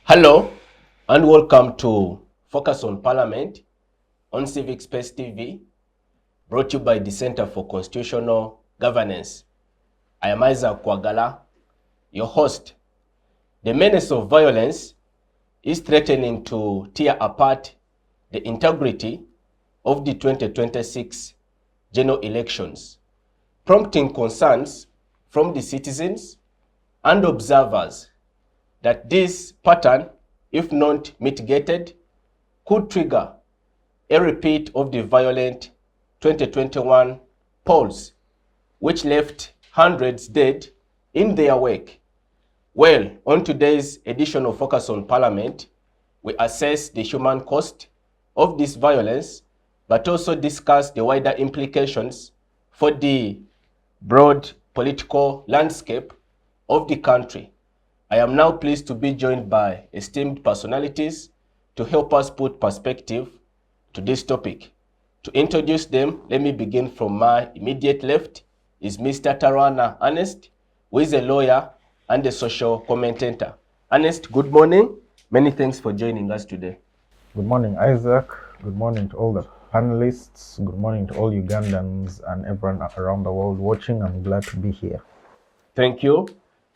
Hello and welcome to Focus on Parliament on Civic Space TV, brought to you by the Center for Constitutional Governance. I am Isaac Kwagala, your host. The menace of violence is threatening to tear apart the integrity of the 2026 general elections, prompting concerns from the citizens and observers that this pattern, if not mitigated, could trigger a repeat of the violent 2021 polls, which left hundreds dead in their wake. Well, on today's edition of Focus on Parliament, we assess the human cost of this violence, but also discuss the wider implications for the broad political landscape of the country. I am now pleased to be joined by esteemed personalities to help us put perspective to this topic. To introduce them, let me begin from my immediate left is Mr. Tarwana Ernest, who is a lawyer and a social commentator. Ernest, good morning. Many thanks for joining us today. Good morning, Isaac. Good morning to all the panelists. Good morning to all Ugandans and everyone around the world watching. I'm glad to be here. Thank you.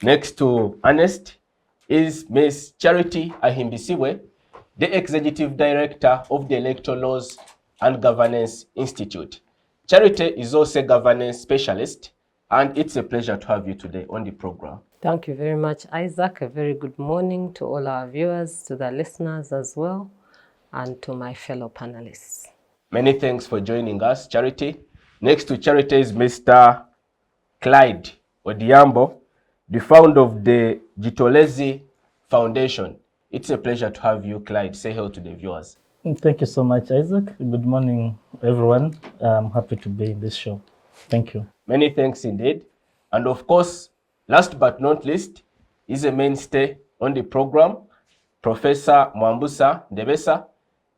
Next to Ernest is Ms. Charity Ahimbisiwe, the Executive Director of the Electoral Laws and Governance Institute. Charity is also a governance specialist, and it's a pleasure to have you today on the program. Thank you very much, Isaac. A very good morning to all our viewers, to the listeners as well, and to my fellow panelists. Many thanks for joining us, Charity. Next to Charity is Mr. Clyde Odiambo, the founder of the Gitolezi Foundation. It's a pleasure to have you, Clyde. Say hello to the viewers. Thank you so much, Isaac. Good morning, everyone. I'm happy to be in this show. Thank you. Many thanks indeed. And of course, last but not least, is a mainstay on the program, Professor Mwambusa Ndebesa,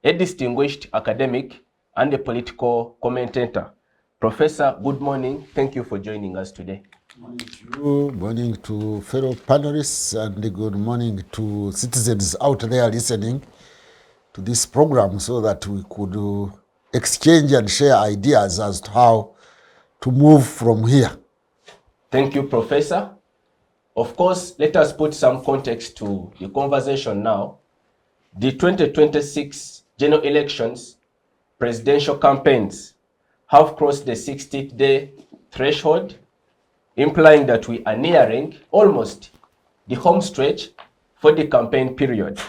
a distinguished academic and a political commentator. Professor, good morning. Thank you for joining us today. Morning to you, morning to fellow panelists, and good morning to citizens out there listening to this program so that we could exchange and share ideas as to how to move from here. Thank you, Professor. Of course, let us put some context to the conversation now. The 2026 general elections, presidential campaigns have crossed the 60th day threshold, implying that we are nearing almost the home stretch for the campaign period.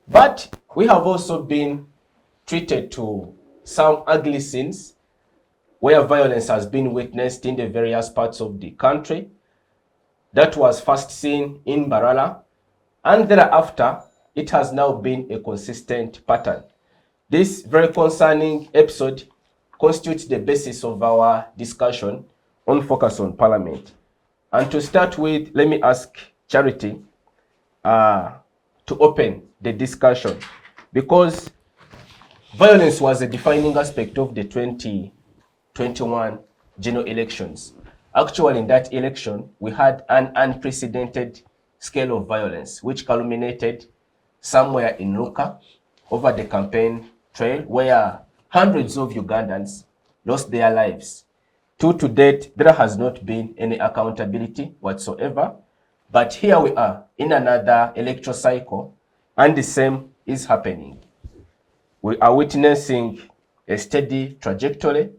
But we have also been treated to some ugly scenes where violence has been witnessed in the various parts of the country. That was first seen in Barala, and thereafter, it has now been a consistent pattern. This very concerning episode constitutes the basis of our discussion on Focus on Parliament. And to start with, let me ask Charity to open the discussion, because violence was a defining aspect of the 2021 general elections. Actually, in that election, we had an unprecedented scale of violence, which culminated somewhere in Luka over the campaign trail, where hundreds of Ugandans lost their lives. To date, there has not been any accountability whatsoever. But here we are in another electoral cycle, and the same is happening. We are witnessing a steady trajectory.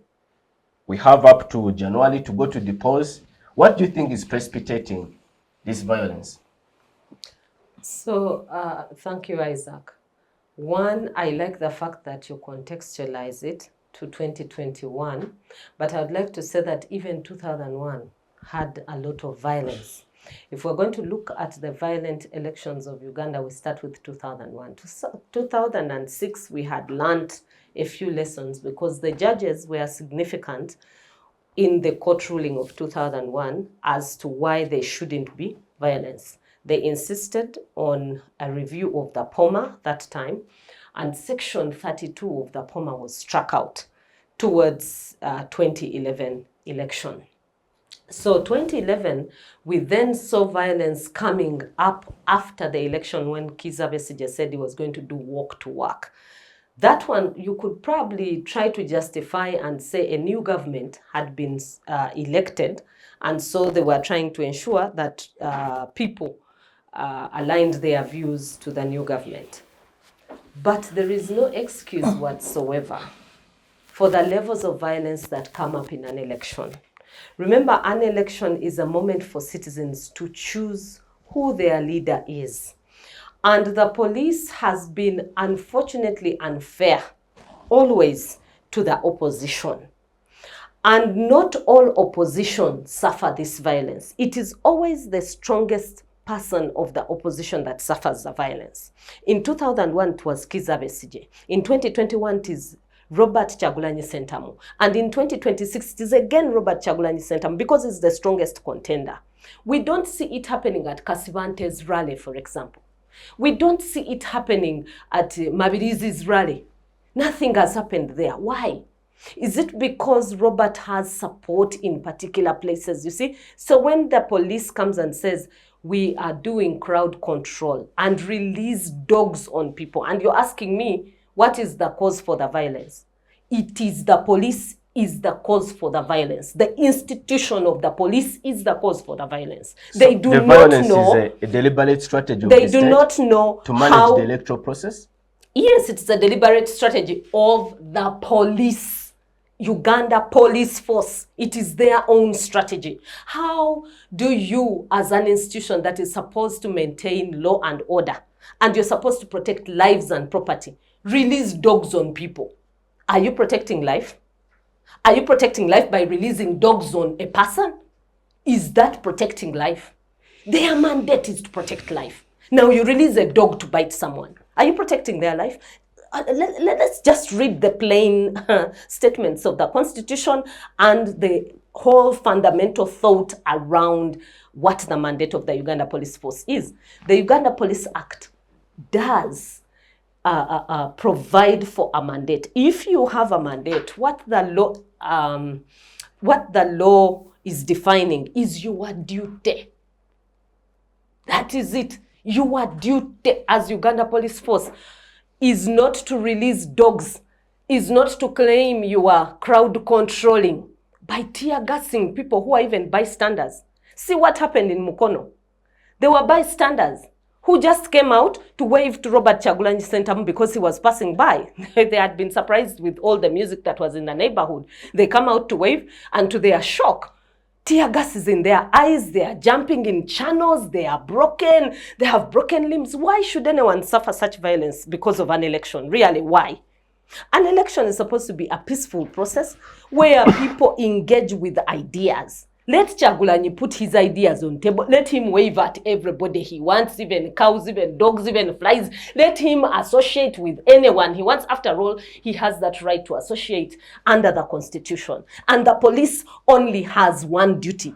We have up to January to go to the polls. What do you think is precipitating this violence? So, thank you, Isaac. One, I like the fact that you contextualize it to 2021, but I'd like to say that even 2001 had a lot of violence. If we're going to look at the violent elections of Uganda, we start with 2001. 2006, we had learned a few lessons because the judges were significant in the court ruling of 2001 as to why there shouldn't be violence. They insisted on a review of the POMA that time, and Section 32 of the POMA was struck out towards 2011 election. So 2011, we then saw violence coming up after the election when Kizza Besigye said he was going to do walk to work. That one, you could probably try to justify and say a new government had been elected, and so they were trying to ensure that people aligned their views to the new government. But there is no excuse whatsoever for the levels of violence that come up in an election. Remember, an election is a moment for citizens to choose who their leader is. And the police has been unfortunately unfair, always, to the opposition. And not all opposition suffer this violence. It is always the strongest person of the opposition that suffers the violence. In 2001, it was Kizza Besigye. In 2021, it is Robert Kyagulanyi Ssentamu. And in 2026, it is again Robert Kyagulanyi Ssentamu because it's the strongest contender. We don't see it happening at Kasibante's rally, for example. We don't see it happening at Mabirizi's rally. Nothing has happened there. Why? Is it because Robert has support in particular places? You see, so when the police comes and says, we are doing crowd control and release dogs on people, and you're asking me, what is the cause for the violence? It is the police is the cause for the violence. The institution of the police is the cause for the violence. So they do the not violence know. Is a deliberate strategy of They the do state not know to manage how. the electoral process? Yes, it's a deliberate strategy of the police, Uganda police force. It is their own strategy. How do you, as an institution that is supposed to maintain law and order, and you're supposed to protect lives and property, release dogs on people? Are you protecting life? Are you protecting life by releasing dogs on a person? Is that protecting life? Their mandate is to protect life. Now you release a dog to bite someone. Are you protecting their life? Let us just read the plain statements of the Constitution and the whole fundamental thought around what the mandate of the Uganda Police Force is. The Uganda Police Act does provide for a mandate. If you have a mandate, what the law is defining is your duty. That is it. Your duty as Uganda Police Force is not to release dogs, is not to claim you are crowd controlling by tear gassing people who are even bystanders. See what happened in Mukono. They were bystanders who just came out to wave to Robert Kyagulanyi Ssentamu because he was passing by. They had been surprised with all the music that was in the neighborhood. They come out to wave, and to their shock, tear gas is in their eyes, they are jumping in channels, they are broken, they have broken limbs. Why should anyone suffer such violence because of an election? Really, why? An election is supposed to be a peaceful process where people engage with ideas. Let Kyagulanyi put his ideas on table. Let him wave at everybody he wants, even cows, even dogs, even flies. Let him associate with anyone he wants. After all, he has that right to associate under the Constitution. And the police only has one duty: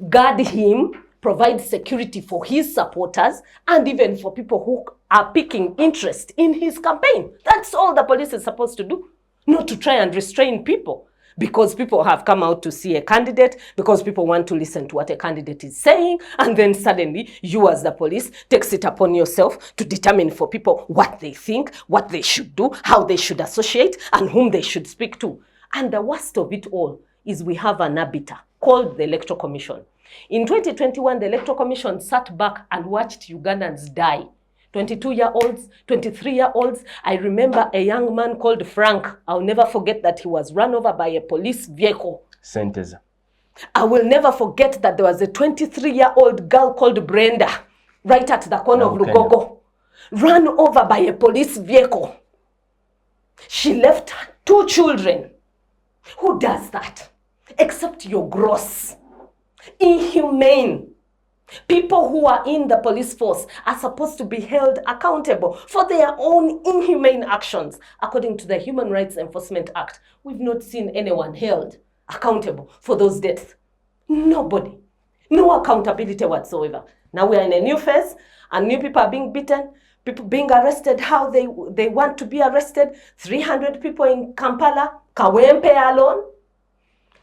guard him, provide security for his supporters, and even for people who are picking interest in his campaign. That's all the police is supposed to do, not to try and restrain people. Because people have come out to see a candidate, because people want to listen to what a candidate is saying, and then suddenly you as the police takes it upon yourself to determine for people what they think, what they should do, how they should associate, and whom they should speak to. And the worst of it all is we have an arbiter called the Electoral Commission. In 2021, the Electoral Commission sat back and watched Ugandans die. 22-year-olds, 23-year-olds. I remember a young man called Frank. I'll never forget that he was run over by a police vehicle. Sentence. I will never forget that there was a 23-year-old girl called Brenda right at the corner of Lugogo, run over by a police vehicle. She left 2 children. Who does that? Except your gross, inhumane. People who are in the police force are supposed to be held accountable for their own inhumane actions. According to the Human Rights Enforcement Act, we've not seen anyone held accountable for those deaths. Nobody. No accountability whatsoever. Now we are in a new phase, and new people are being beaten, people being arrested how they want to be arrested. 300 people in Kampala, Kawempe alone,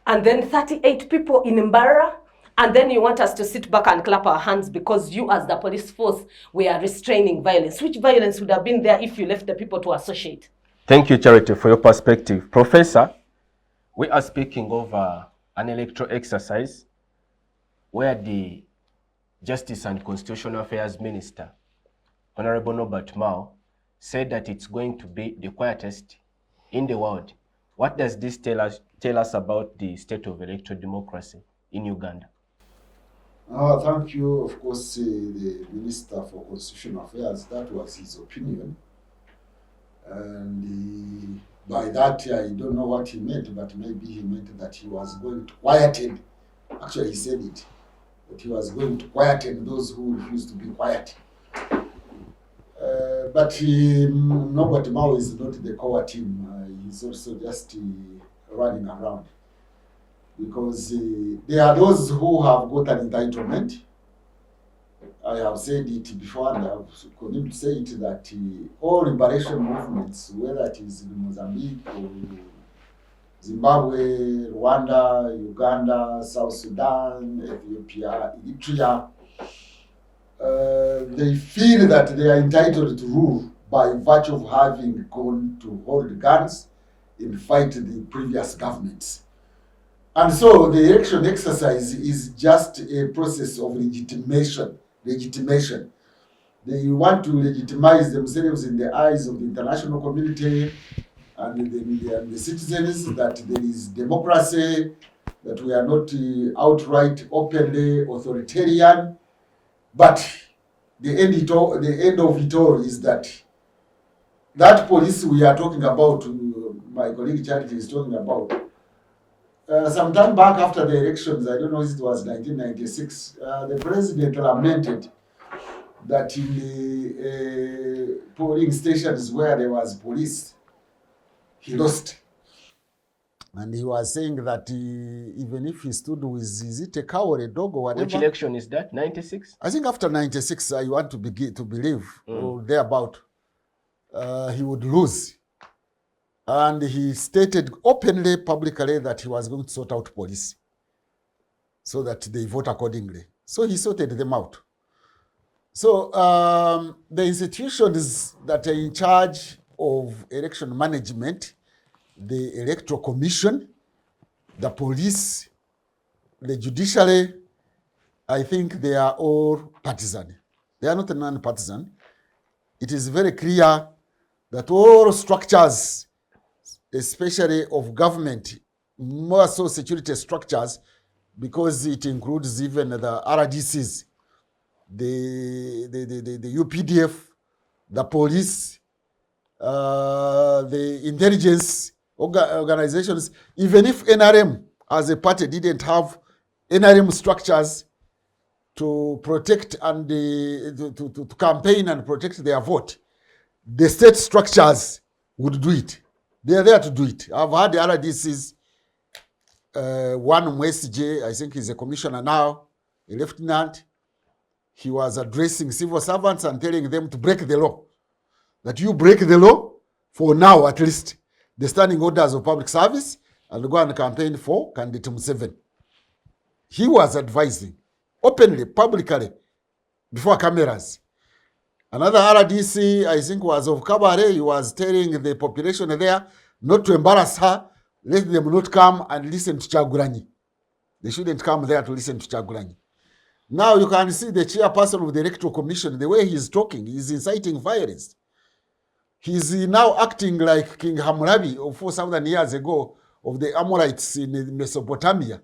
and then 38 people in Mbarara. And then you want us to sit back and clap our hands because you as the police force were restraining violence. Which violence would have been there if you left the people to associate? Thank you, Charity, for your perspective. Professor, we are speaking of an electoral exercise where the Justice and Constitutional Affairs Minister, Honorable Norbert Mao, said that it's going to be the quietest in the world. What does this tell us about the state of electoral democracy in Uganda? Thank you. Of course, the Minister for Constitutional Affairs, that was his opinion. And by that, I don't know what he meant, but maybe he meant that he was going to quieten. Actually, he said it, that he was going to quieten those who refuse to be quiet. But Norbert Mao is not the core team. He's also just running around. Because there are those who have got an entitlement. I have said it before and I have continued to say it that all liberation movements, whether it is in Mozambique or Zimbabwe, Rwanda, Uganda, South Sudan, Ethiopia, Eritrea, they feel that they are entitled to rule by virtue of having gone to hold guns and fight the previous governments. And so the election exercise is just a process of legitimation. They want to legitimize themselves in the eyes of the international community and the citizens that there is democracy, that we are not outright openly authoritarian. But the end of it all is that police we are talking about, my colleague Charity is talking about, some time back after the elections, I don't know if it was 1996, the president lamented that in the polling stations where there was police, he lost. And he was saying that even if he stood with, is it a cow or a dog or whatever? Which election is that, 96? I think after 96, I want to believe, or thereabout, he would lose. And he stated openly, publicly, that he was going to sort out police so that they vote accordingly. So he sorted them out. So the institutions that are in charge of election management, the Electoral Commission, the police, the Judiciary, I think they are all partisan. They are not non-partisan. It is very clear that all structures, especially of government, more so security structures, because it includes even the RDCs, the UPDF, the police, the intelligence organizations, even if NRM as a party didn't have NRM structures to protect and to campaign and protect their vote, the state structures would do it. They are there to do it. I've had the RDCs, one Mwesije, I think he's a commissioner now, a lieutenant. He was addressing civil servants and telling them to break the law. That you break the law, for now at least, the standing orders of public service, and go and campaign for candidate Museveni. He was advising, openly, publicly, before cameras. Another RDC, I think, was of Kabare. He was telling the population there not to embarrass her, let them not come and listen to Chagulanyi. They shouldn't come there to listen to Chagulanyi. Now you can see the chairperson of the Electoral Commission, the way he's talking, he's inciting violence. He's now acting like King Hammurabi of 4,000 years ago of the Amorites in Mesopotamia.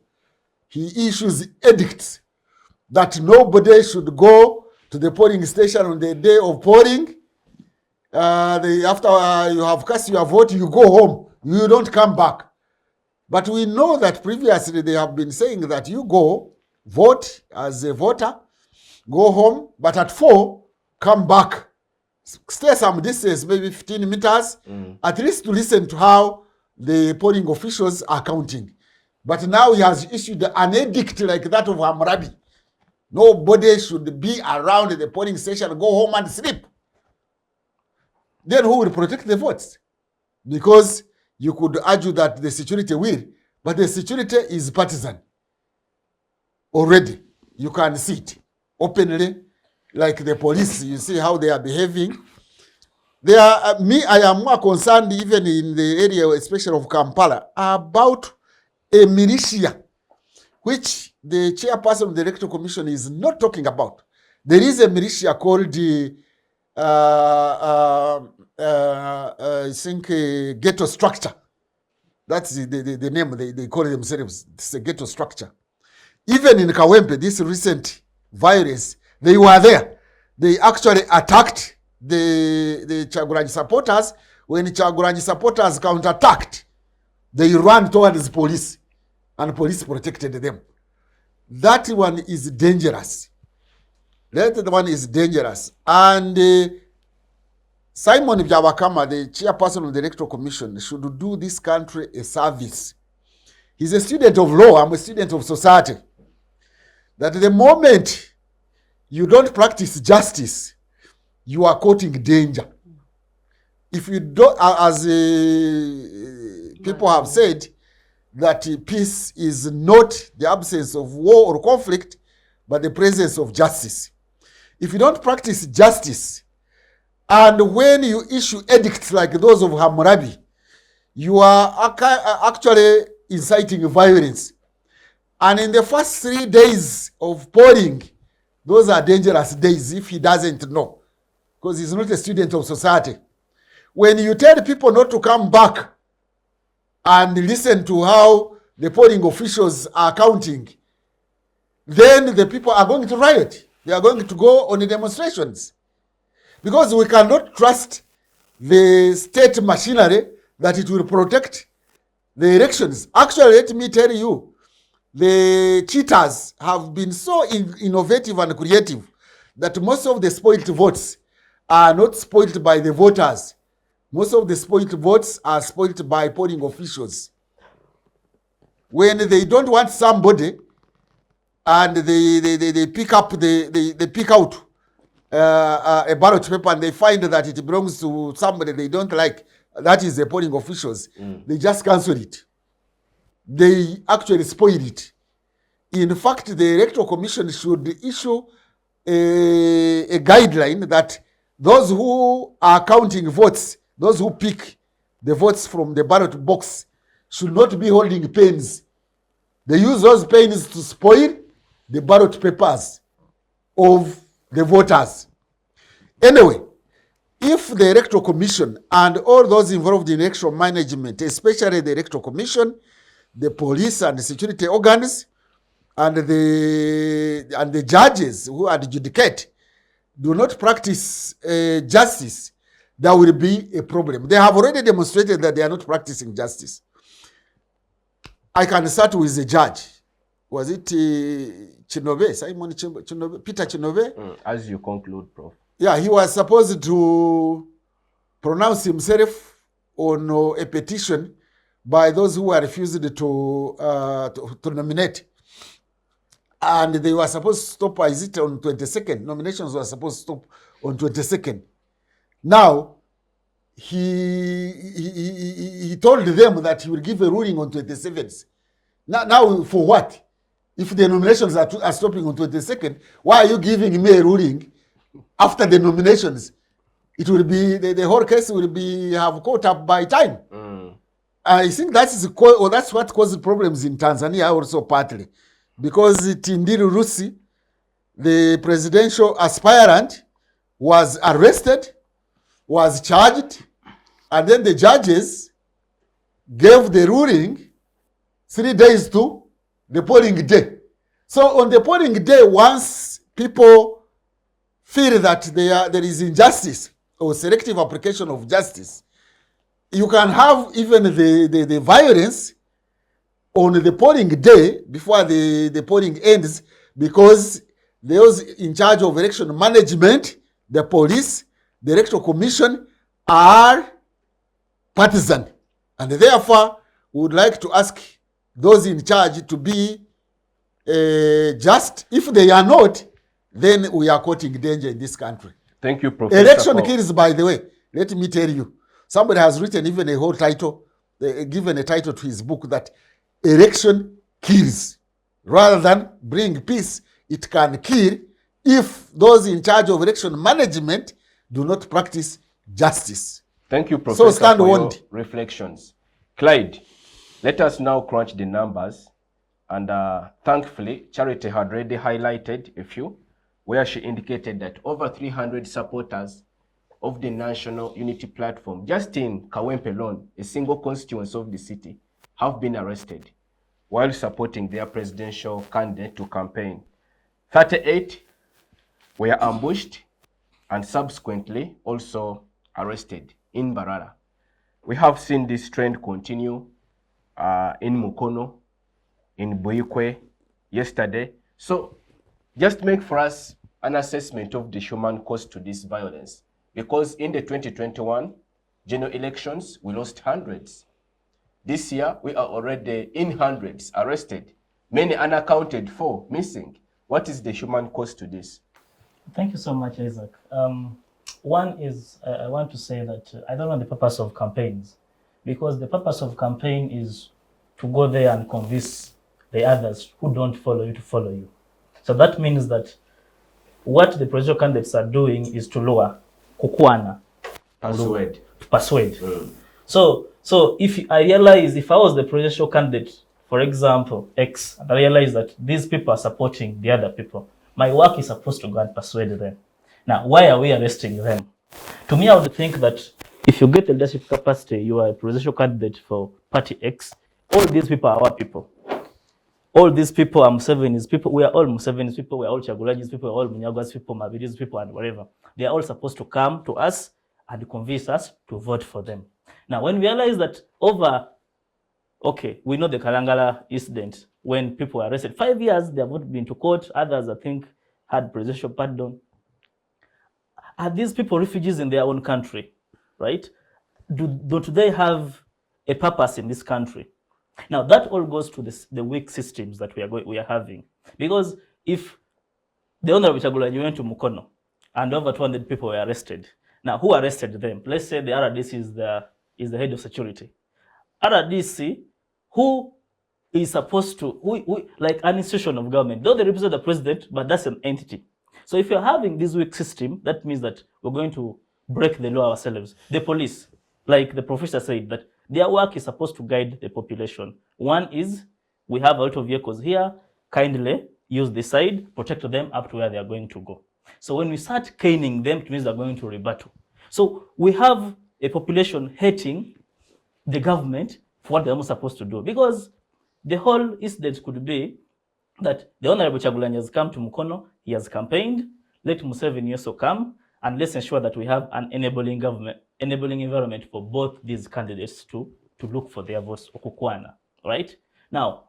He issues edicts that nobody should go to the polling station on the day of polling. After you have cast your vote, you go home. You don't come back. But we know that previously they have been saying that you go, vote as a voter, go home, but at 4, come back. Stay some distance, maybe 15 meters, at least to listen to how the polling officials are counting. But now he has issued an edict like that of Hammurabi. Nobody should be around the polling station, go home and sleep. Then who will protect the votes? Because you could argue that the security will, but the security is partisan. already. You can see it openly, like the police. You see how they are behaving. They are, I am more concerned even in the area, especially of Kampala, about a militia, which the chairperson of the Electoral Commission is not talking about. There is a militia called the, I think, ghetto structure. That's the name they call themselves. It's a ghetto structure. Even in Kawempe, this recent violence, they were there. They actually attacked the Chaguranyi supporters. When Chaguranyi supporters counterattacked, they ran towards police, and police protected them. That one is dangerous. That one is dangerous. And Simon Byabakama, the chairperson of the Electoral Commission, should do this country a service. He's a student of law. I'm a student of society. That the moment you don't practice justice, you are courting danger. If you don't, as people have said, that peace is not the absence of war or conflict, but the presence of justice. If you don't practice justice, and when you issue edicts like those of Hammurabi, you are actually inciting violence. And in the first 3 days of polling, those are dangerous days if he doesn't know, because he's not a student of society. When you tell people not to come back and listen to how the polling officials are counting, then the people are going to riot. They are going to go on the demonstrations. Because we cannot trust the state machinery that it will protect the elections. Actually, let me tell you, the cheaters have been so innovative and creative that most of the spoiled votes are not spoiled by the voters. Most of the spoiled votes are spoiled by polling officials. When they don't want somebody and they pick up they pick out a ballot paper and they find that it belongs to somebody they don't like, that is the polling officials, they just cancel it. They actually spoil it. In fact, the Electoral Commission should issue a guideline that those who are counting votes, those who pick the votes from the ballot box, should not be holding pens. They use those pens to spoil the ballot papers of the voters. Anyway, if the Electoral Commission and all those involved in electoral management, especially the Electoral Commission, the police and the security organs, and the judges who adjudicate, do not practice justice, there will be a problem. They have already demonstrated that they are not practicing justice. I can start with the judge. Was it Chinobe, Simon Chinobe, Peter Chinobe? As you conclude, Prof. Yeah, he was supposed to pronounce himself on a petition by those who were refused to nominate. And they were supposed to stop, is it on 22nd? Nominations were supposed to stop on 22nd. Now, he told them that he will give a ruling on 27th. Now for what? If the nominations are stopping on 22nd, why are you giving me a ruling after the nominations? It will be, the whole case will be have caught up by time. I think that's what caused problems in Tanzania also partly. Because Tindiri Rusi, the presidential aspirant, was arrested, was charged, and then the judges gave the ruling 3 days to the polling day. So on the polling day, once people feel that there is injustice or selective application of justice, you can have even the violence on the polling day before the polling ends, because those in charge of election management, the police, the Electoral Commission, are partisan. And therefore, we would like to ask those in charge to be just. If they are not, then we are courting danger in this country. Thank you, Professor. Election kills, by the way. Let me tell you. Somebody has written even a whole title, given a title to his book, that election kills. rather than bring peace, it can kill if those in charge of election management do not practice justice. Thank you, Professor, stand for warned. your reflections. Clyde, let us now crunch the numbers. And thankfully, Charity had already highlighted a few, where she indicated that over 300 supporters of the National Unity Platform, just in Kawempe alone, a single constituency of the city, have been arrested while supporting their presidential candidate to campaign. 38 were ambushed and subsequently also arrested in Barara. We have seen this trend continue in Mukono, in Buikwe yesterday. So just make for us an assessment of the human cost to this violence. Because in the 2021 general elections, we lost hundreds. This year, we are already in hundreds arrested, many unaccounted for, missing. What is the human cost to this? Thank you so much, Isaac. One is, I want to say that I don't know the purpose of campaigns, because the purpose of campaign is to go there and convince the others who don't follow you to follow you. So that means that what the presidential candidates are doing is to lower kukwana. Persuade. Persuade. So if I realize, if I was the presidential candidate, for example, X, and I realize that these people are supporting the other people, my work is supposed to go and persuade them. Now, why are we arresting them? To me, I would think that if you get the leadership capacity, you are a presidential candidate for party X, all these people are our people. All these people are Museveni's people. We are all Museveni's people. We are all Chagulaji's people. We are all Munyagwa's people, Mabiri's people, and whatever. They are all supposed to come to us and convince us to vote for them. Now, when we realize that we know the Kalangala incident when people were arrested. 5 years, they have not been to court. Others, I think, had presidential pardon. Are these people refugees in their own country, right? Don't they have a purpose in this country? Now, that all goes to the weak systems that we are having. Because if the Honorable Chagulanyi went to Mukono and over 200 people were arrested, now who arrested them? Let's say the RDC is the head of security. RDC, who is supposed to, like an institution of government, though they represent the president, but that's an entity. So if you're having this weak system, that means that we're going to break the law ourselves. The police, like the professor said, that their work is supposed to guide the population. One is, we have a lot of vehicles here, kindly use the side, protect them up to where they are going to go. So when we start caning them, it means they're going to rebuttal. So we have a population hating the government for what they're not supposed to do. Because the whole incident could be that the Honorable Chagulanyi has come to Mukono, he has campaigned, let Museveni also come, and let's ensure that we have an enabling environment for both these candidates to look for their votes, okukwana, right? Now,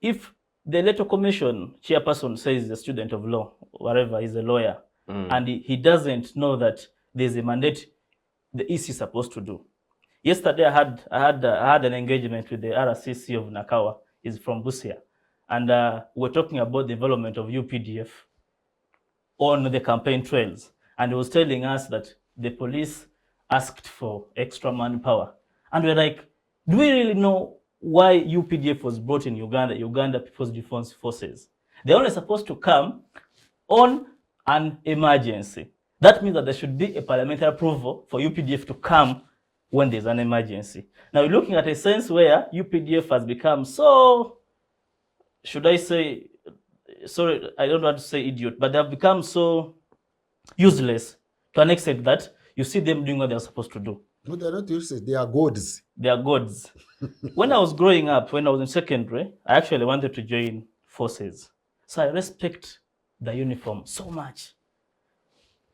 if the Electoral Commission chairperson says he's a student of law, whatever, he's a lawyer, and he doesn't know that there's a mandate the EC is supposed to do. Yesterday, I had an engagement with the RCC of Nakawa. He's from Busia, and we're talking about the development of UPDF on the campaign trails, and he was telling us that the police asked for extra manpower, and we're like, do we really know why UPDF was brought in Uganda People's Defense Forces? They're only supposed to come on an emergency. That means that there should be a parliamentary approval for UPDF to come when there's an emergency. Now, we're looking at a sense where UPDF has become so, should I say, sorry, I don't want to say idiot, but they have become so useless to an extent that you see them doing what they're supposed to do. No, they're not useless. They are gods. They are gods. When I was growing up, when I was in secondary, I actually wanted to join forces. So I respect the uniform so much.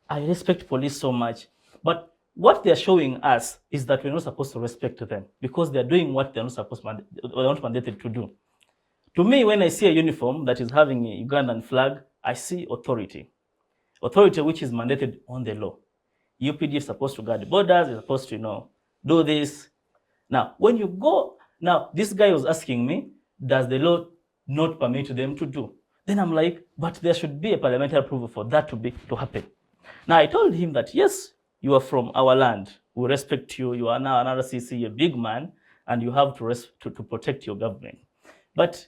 I respect police so much. But what they're showing us is that we're not supposed to respect them because they're doing what they're not mandated to do. To me, when I see a uniform that is having a Ugandan flag, I see authority. Authority which is mandated on the law. UPD is supposed to guard the borders, is supposed to, do this. Now, when you go, now this guy was asking me, does the law not permit them to do? Then I'm like, but there should be a parliamentary approval for that to happen. Now I told him that yes, you are from our land. We respect you. You are now an RCC, a big man, and you have to protect your government. But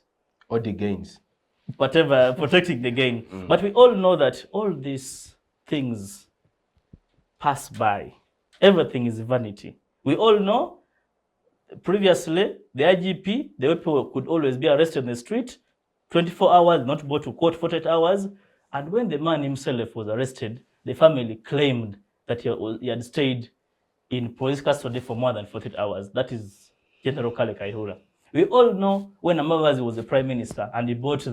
Or the gains. whatever, protecting the gain. But we all know that all these things pass by. Everything is vanity. We all know previously the IGP, the people could always be arrested in the street, 24 hours, not go to court 48 hours. And when the man himself was arrested, the family claimed that he had stayed in police custody for more than 48 hours. That is General Kale Kaihura. We all know when Amavazi was the prime minister and he bought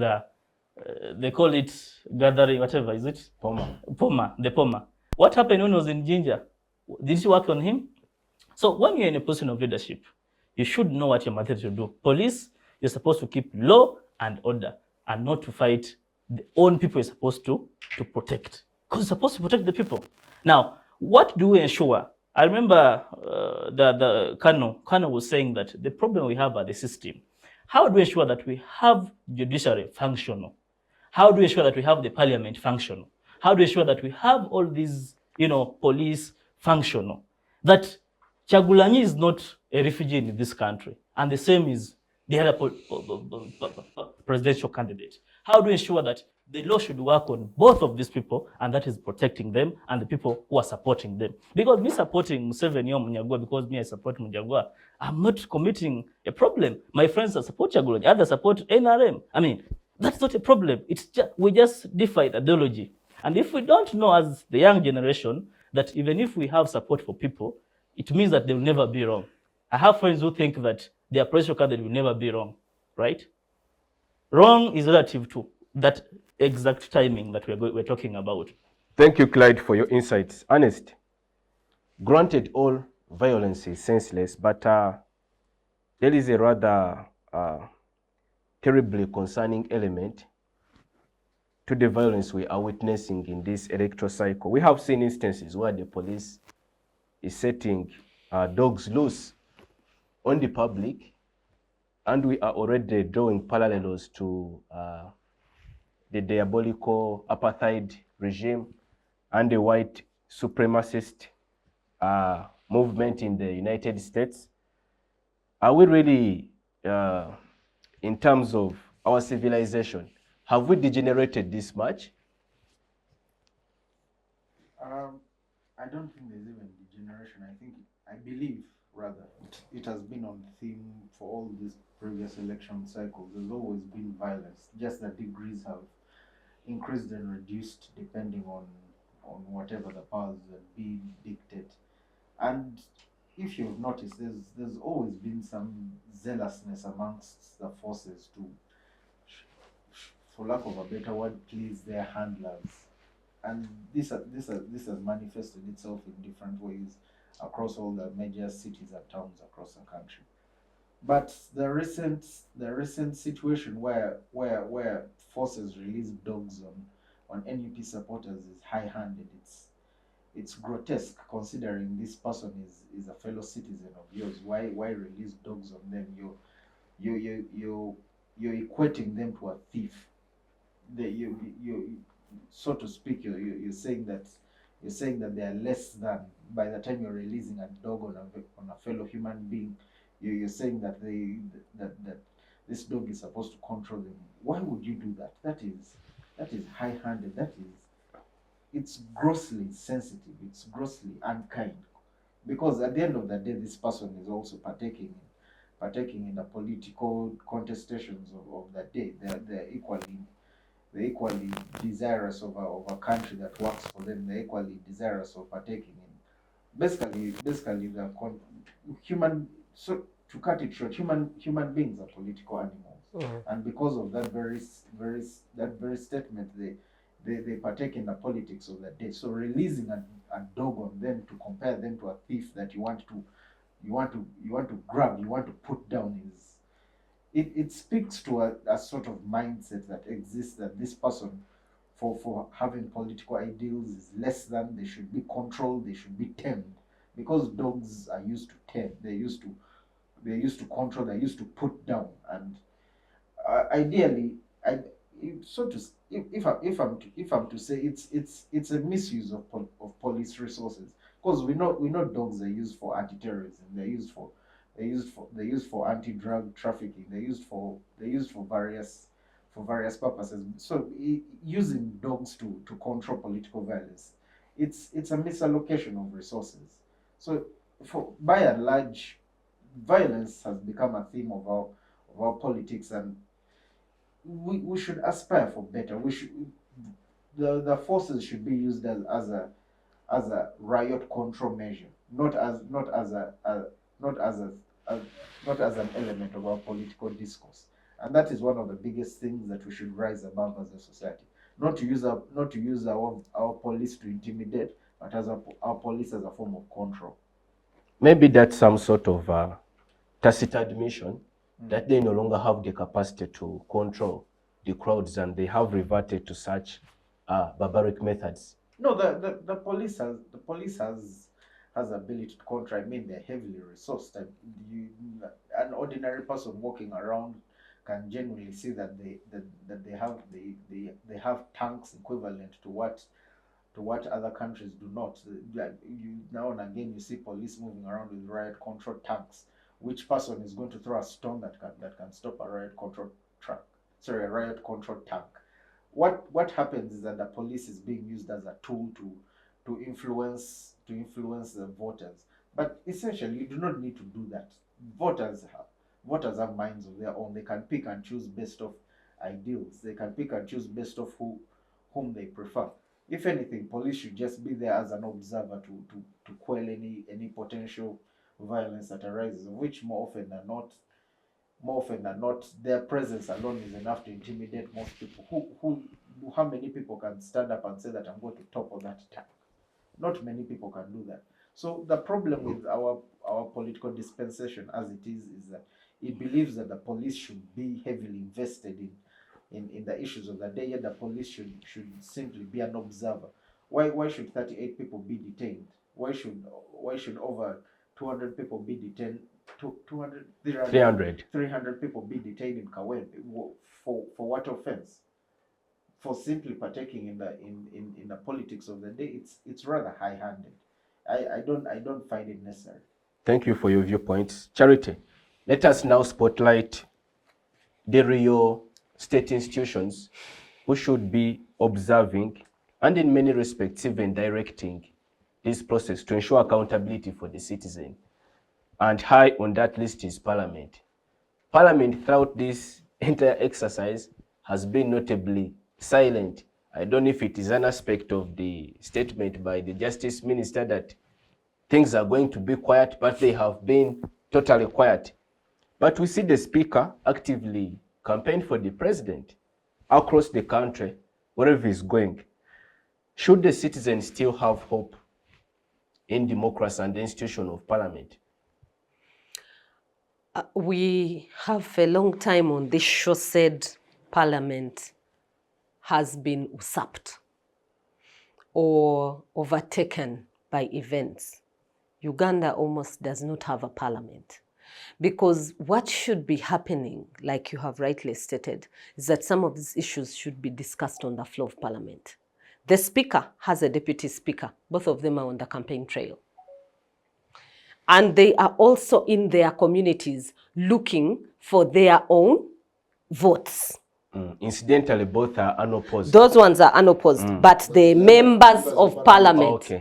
they call it gathering, whatever, is it? The Poma. What happened when he was in Jinja? Did you work on him? So when you're in a position of leadership, you should know what you're mandate to do. Police, you're supposed to keep law and order and not to fight the own people you're supposed to protect. Because you're supposed to protect the people. Now, what do we ensure? I remember the Kano was saying that the problem we have are the system. How do we ensure that we have judiciary functional? How do we ensure that we have the parliament functional? How do we ensure that we have all these, police functional? That Chagulanyi is not a refugee in this country, and the same is the other presidential candidate. How do we ensure that the law should work on both of these people, and that is protecting them and the people who are supporting them? Because me supporting Museveni or Munyagwa, because me I support Munyagwa, I'm not committing a problem. My friends that support Chagulanyi, others support NRM. I mean, that's not a problem. It's just, we just defy ideology. And if we don't know as the young generation that even if we have support for people, it means that they will never be wrong. I have friends who think that their presidential candidate will never be wrong, right? Wrong is relative to that exact timing that we're talking about. Thank you, Clyde, for your insights. Ernest, granted all violence is senseless, but there is a rather terribly concerning element to the violence we are witnessing in this electoral cycle. We have seen instances where the police is setting dogs loose on the public, and we are already drawing parallels to the diabolical apartheid regime and the white supremacist movement in the United States. Are we really, in terms of our civilization, have we degenerated this much? I don't think there's even degeneration. I believe, rather, it has been on theme for all these previous election cycles. There's always been violence, just the degrees have increased and reduced depending on whatever the powers that be dictate. And if you've noticed, there's always been some zealousness amongst the forces to, for lack of a better word, please their handlers. And this has manifested itself in different ways across all the major cities and towns across the country. But the recent situation where forces release dogs on NUP supporters is high-handed. It's grotesque, considering this person is a fellow citizen of yours. Why release dogs on them? You're equating them to a thief. You so to speak, you're saying that they are less than. By the time you're releasing a dog on a fellow human being, you're saying that that this dog is supposed to control them. Why would you do that? That is high-handed. It's grossly sensitive. It's grossly unkind. Because at the end of the day, this person is also partaking in the political contestations of the day. They're equally desirous of a country that works for them. They're equally desirous of partaking in basically the human. So to cut it short, human beings are political animals, and because of that very statement, they partake in the politics of the day. So releasing a dog on them to compare them to a thief that you want to grab, you want to put down it speaks to a sort of mindset that exists, that this person, for having political ideals, is less than. They should be controlled, they should be tamed, because dogs are used to tame, they're used to control, they're used to put down. And ideally, if I'm to say, it's a misuse of police resources, because we know dogs are used for anti-terrorism, they're used for they're used for anti-drug trafficking. They're used for various purposes. So using dogs to control political violence, it's a misallocation of resources. So by and large, violence has become a theme of our politics, and we should aspire for better. We should the forces should be used as a riot control measure, not as not as a, as not as an element of our political discourse. And that is one of the biggest things that we should rise above as a society. Not to use our police to intimidate, but as our police as a form of control. Maybe that's some sort of tacit admission that they no longer have the capacity to control the crowds, and they have reverted to such barbaric methods. No, the police has ability to control. I mean, they're heavily resourced. An ordinary person walking around can genuinely see that they have tanks equivalent to what other countries do not. You now and again you see police moving around with riot control tanks. Which person is going to throw a stone that can stop a riot control a riot control tank? What happens is that the police is being used as a tool to influence the voters. But essentially, you do not need to do that. Voters have minds of their own. They can pick and choose based off ideals. They can pick and choose based off whom they prefer. If anything, police should just be there as an observer to quell any potential violence that arises, of which more often than not, their presence alone is enough to intimidate most people. How many people can stand up and say that I'm going to topple that tank? Not many people can do that. So the problem with our political dispensation as it is that it believes that the police should be heavily invested in the issues of the day, yet the police should simply be an observer. Why should 38 people be detained? Why should over 200 people be detained? 300 people be detained in Kawen for what offense? For simply partaking in the politics of the day. It's rather high-handed. I don't find it necessary. Thank you for your viewpoints. Charity, let us now spotlight the real state institutions who should be observing and in many respects even directing this process to ensure accountability for the citizen. And high on that list is Parliament. Parliament throughout this entire exercise has been notably silent. I don't know if it is an aspect of the statement by the Justice Minister that things are going to be quiet, but they have been totally quiet. But we see the Speaker actively campaign for the President across the country, wherever he's going. Should the citizens still have hope in democracy and the institution of Parliament? We have a long time on this show said Parliament has been usurped or overtaken by events. Uganda almost does not have a parliament. Because what should be happening, like you have rightly stated, is that some of these issues should be discussed on the floor of Parliament. The Speaker has a deputy speaker. Both of them are on the campaign trail. And they are also in their communities looking for their own votes. Incidentally, both are unopposed. Those ones are unopposed, but the members of Parliament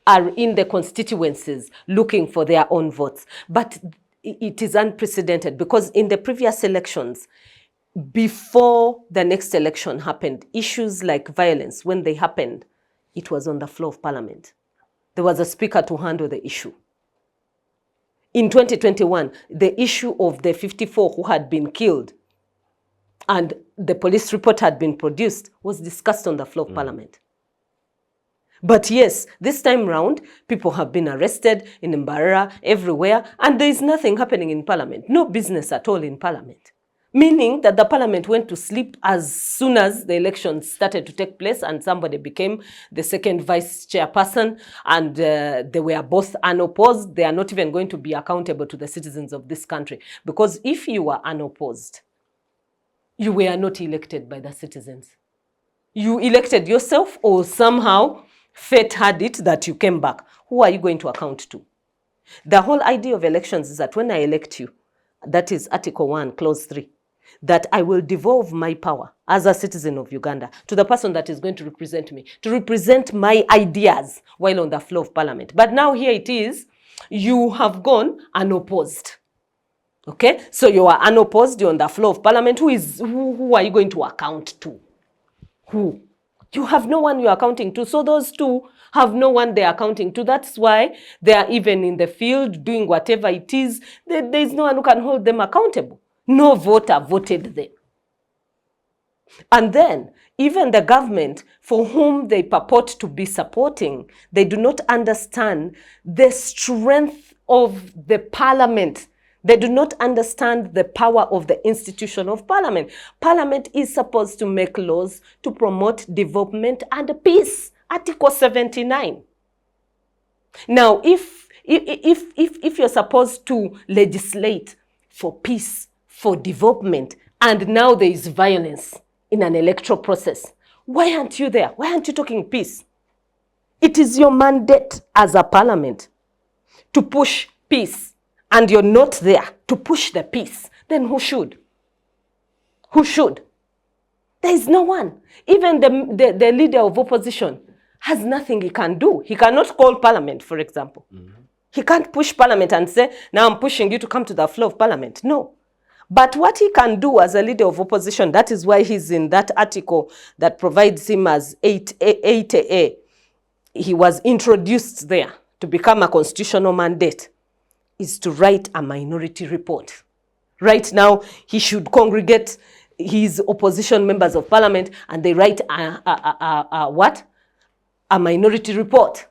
are in the constituencies looking for their own votes. But it is unprecedented because in the previous elections, before the next election happened, issues like violence, when they happened, it was on the floor of Parliament. There was a speaker to handle the issue. In 2021, the issue of the 54 who had been killed and the police report had been produced was discussed on the floor of Parliament. But yes, this time round, people have been arrested in Mbarara, everywhere, and there is nothing happening in Parliament. No business at all in Parliament. Meaning that the Parliament went to sleep as soon as the elections started to take place and somebody became the second vice chairperson and they were both unopposed. They are not even going to be accountable to the citizens of this country. Because if you were unopposed, you were not elected by the citizens. You elected yourself or somehow fate had it that you came back. Who are you going to account to? The whole idea of elections is that when I elect you, that is Article 1, Clause 3, that I will devolve my power as a citizen of Uganda to the person that is going to represent me, to represent my ideas while on the floor of Parliament. But now here it is, you have gone unopposed. Okay, so you are unopposed, you're on the floor of Parliament. Who are you going to account to? Who? You have no one you're accounting to. So those two have no one they're accounting to. That's why they are even in the field doing whatever it is. There is no one who can hold them accountable. No voter voted them. And then, even the government for whom they purport to be supporting, they do not understand the strength of the Parliament. They do not understand the power of the institution of Parliament. Parliament is supposed to make laws to promote development and peace. Article 79. Now, if you're supposed to legislate for peace, for development, and now there is violence in an electoral process, why aren't you there? Why aren't you talking peace? It is your mandate as a Parliament to push peace, and you're not there to push the peace. Then who should? Who should? There is no one. Even the leader of opposition has nothing he can do. He cannot call Parliament, for example. He can't push Parliament and say, now I'm pushing you to come to the floor of Parliament. No. But what he can do as a leader of opposition, that is why he's in that article that provides him as 8A. He was introduced there to become a constitutional mandate, is to write a minority report. Right now, he should congregate his opposition members of Parliament and they write what? A minority report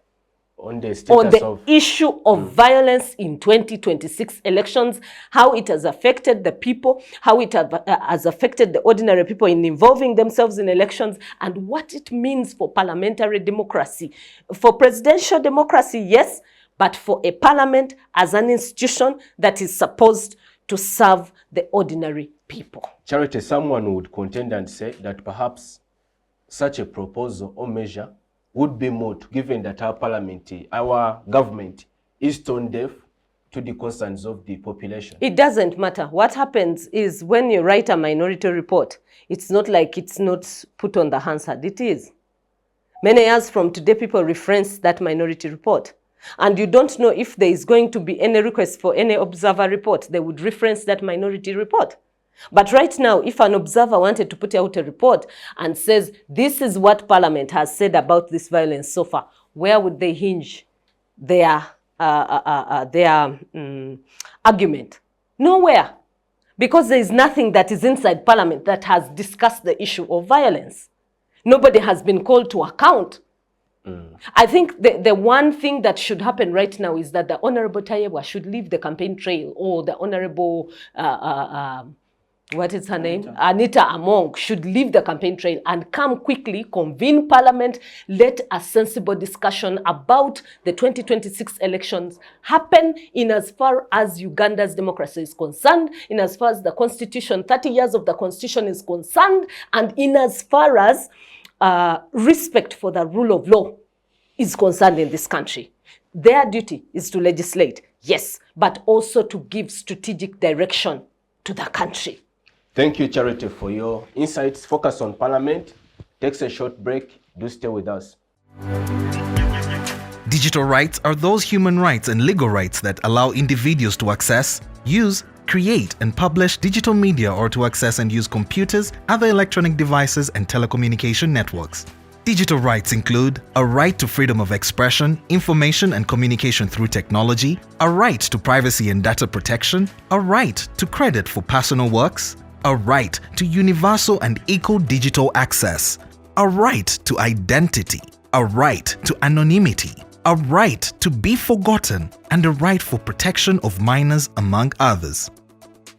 on the status of issue of violence in 2026 elections, how it has affected the people, how it has affected the ordinary people in involving themselves in elections, and what it means for parliamentary democracy. For presidential democracy, yes, but for a parliament as an institution that is supposed to serve the ordinary people. Charity, someone would contend and say that perhaps such a proposal or measure would be moot, given that our government is tone deaf to the concerns of the population. It doesn't matter. What happens is when you write a minority report, it's not like it's not put on the Hansard. It is. Many years from today, people reference that minority report. And you don't know if there is going to be any request for any observer report. They would reference that minority report. But right now, if an observer wanted to put out a report and says, this is what Parliament has said about this violence so far, where would they hinge their argument? Nowhere. Because there is nothing that is inside Parliament that has discussed the issue of violence. Nobody has been called to account. I think the one thing that should happen right now is that the Honorable Tayewa should leave the campaign trail, or the Honorable what is her name? Anita Among should leave the campaign trail and come quickly, convene Parliament, let a sensible discussion about the 2026 elections happen in as far as Uganda's democracy is concerned, in as far as the Constitution, 30 years of the Constitution is concerned, and in as far as respect for the rule of law is concerned in this country. Their duty is to legislate, yes, but also to give strategic direction to the country. Thank you, Charity, for your insights. Focus on Parliament. Takes a short break. Do stay with us. Digital rights are those human rights and legal rights that allow individuals to access, use, create and publish digital media, or to access and use computers, other electronic devices and telecommunication networks. Digital rights include a right to freedom of expression, information and communication through technology, a right to privacy and data protection, a right to credit for personal works, a right to universal and equal digital access, a right to identity, a right to anonymity, a right to be forgotten, and a right for protection of minors, among others.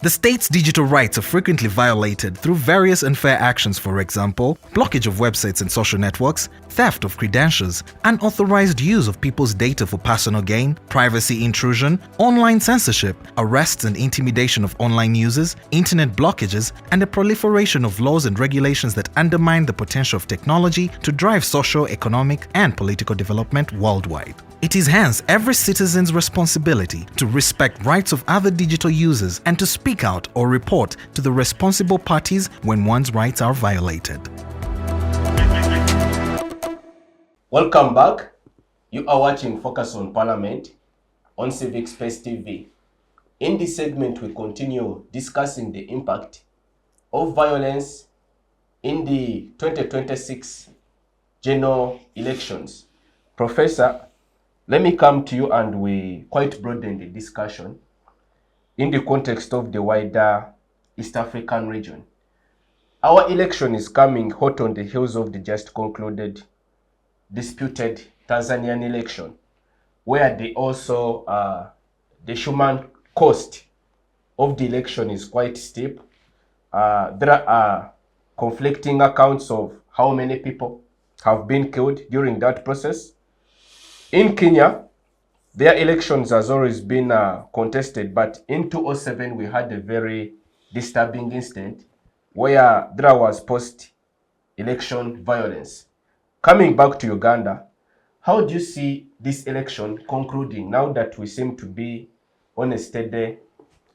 The state's digital rights are frequently violated through various unfair actions, for example, blockage of websites and social networks, theft of credentials, unauthorized use of people's data for personal gain, privacy intrusion, online censorship, arrests and intimidation of online users, internet blockages, and the proliferation of laws and regulations that undermine the potential of technology to drive social, economic, and political development worldwide. It is hence every citizen's responsibility to respect rights of other digital users and to speak out or report to the responsible parties when one's rights are violated. Welcome back. You are watching Focus on Parliament on Civic Space TV. In this segment, we continue discussing the impact of violence in the 2026 general elections. Professor, let me come to you, and we quite broaden the discussion in the context of the wider East African region. Our election is coming hot on the heels of the just concluded disputed Tanzanian election, where the human cost of the election is quite steep. There are conflicting accounts of how many people have been killed during that process. In Kenya, their elections has always been contested, but in 2007 we had a very disturbing incident where there was post-election violence. Coming back to Uganda, how do you see this election concluding now that we seem to be on a steady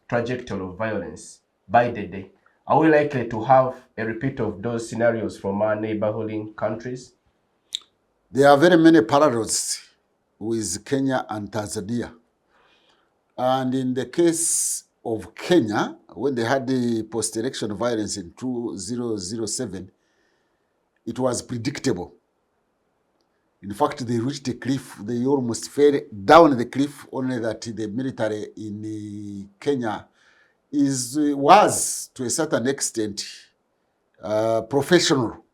trajectory of violence by the day? Are we likely to have a repeat of those scenarios from our neighboring countries? There are very many parallels with Kenya and Tanzania. And in the case of Kenya, when they had the post-election violence in 2007, it was predictable. In fact, they reached a cliff. They almost fell down the cliff, only that the military in Kenya was, to a certain extent, professional.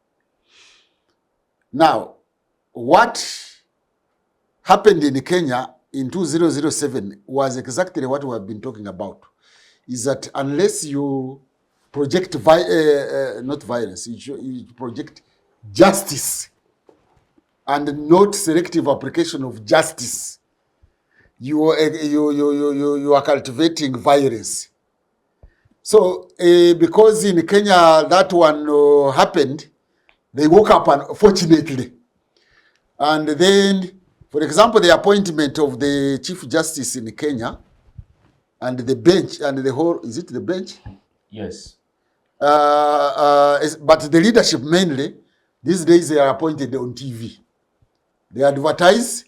Now, what happened in Kenya in 2007 was exactly what we have been talking about, is that unless you project not violence, you project justice and not selective application of justice, you are cultivating violence. So because in Kenya that one happened, they woke up, unfortunately. And then, for example, the appointment of the Chief Justice in Kenya and the bench and the whole, is it the bench? Yes. But the leadership mainly, these days they are appointed on TV. They advertise,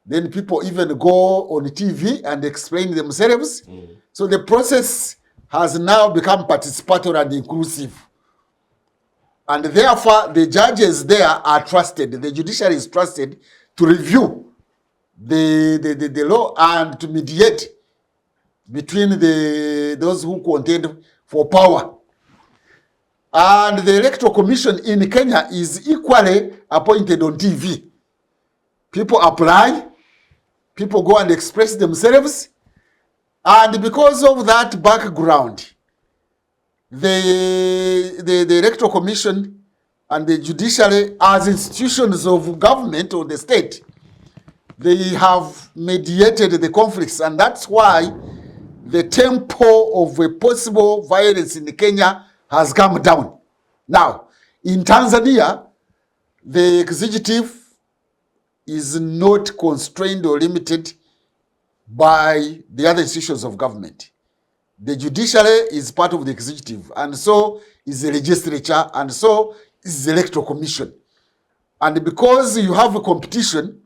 then people even go on TV and explain themselves. So the process has now become participatory and inclusive. And therefore, the judges there are trusted, the judiciary is trusted to review the law and to mediate between those who contend for power. And the Electoral Commission in Kenya is equally appointed on TV. People apply, people go and express themselves, and because of that background, the Electoral Commission and the Judiciary, as institutions of government or the state, they have mediated the conflicts, and that's why the tempo of a possible violence in Kenya has come down. Now, in Tanzania, the executive is not constrained or limited by the other institutions of government. The judiciary is part of the executive, and so is the legislature, and so is the Electoral Commission. And because you have a competition,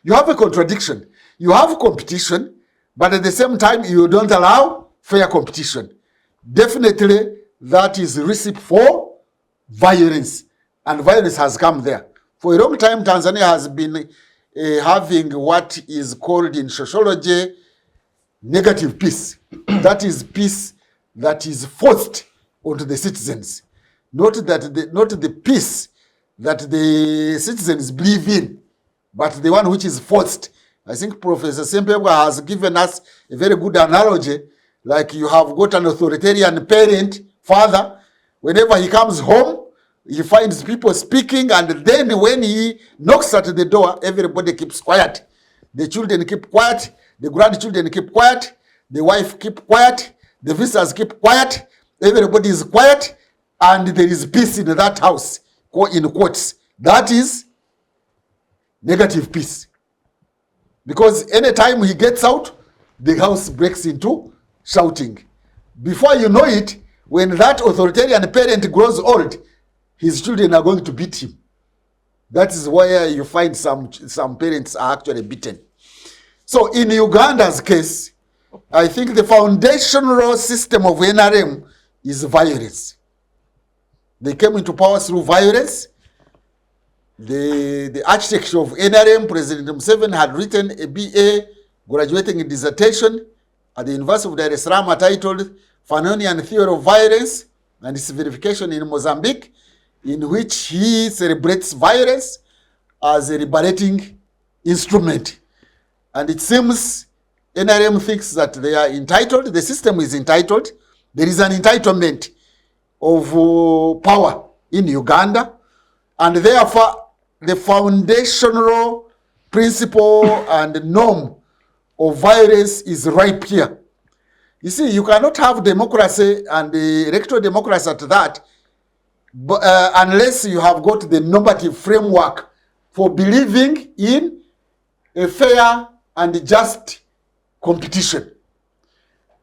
you have a contradiction. You have competition, but at the same time, you don't allow fair competition. Definitely, that is a recipe for violence, and violence has come there. For a long time, Tanzania has been having what is called in sociology negative peace. That is peace that is forced onto the citizens, not the peace that the citizens believe in, but the one which is forced. I think Professor Sempebwa has given us a very good analogy Like you have got an authoritarian parent, father. Whenever he comes home, he finds people speaking, and then when he knocks at the door, everybody keeps quiet. The children keep quiet, the grandchildren keep quiet, the wife keep quiet, the visitors keep quiet, everybody is quiet, and there is peace in that house, in quotes. That is negative peace. Because anytime he gets out, the house breaks into shouting. Before you know it, when that authoritarian parent grows old, his children are going to beat him. That is where you find some parents are actually beaten. So in Uganda's case, I think the foundational system of NRM is violence. They came into power through violence. The architect of NRM, President Museveni, had written a BA graduating dissertation at the University of Dar es Salaam titled Fanonian Theory of Violence and its Verification in Mozambique, in which he celebrates violence as a liberating instrument. And it seems NRM thinks that they are entitled, the system is entitled, there is an entitlement of power in Uganda, and therefore the foundational principle and norm of violence is ripe here. You see, you cannot have democracy and the electoral democracy at that, but, unless you have got the normative framework for believing in a fair and just competition.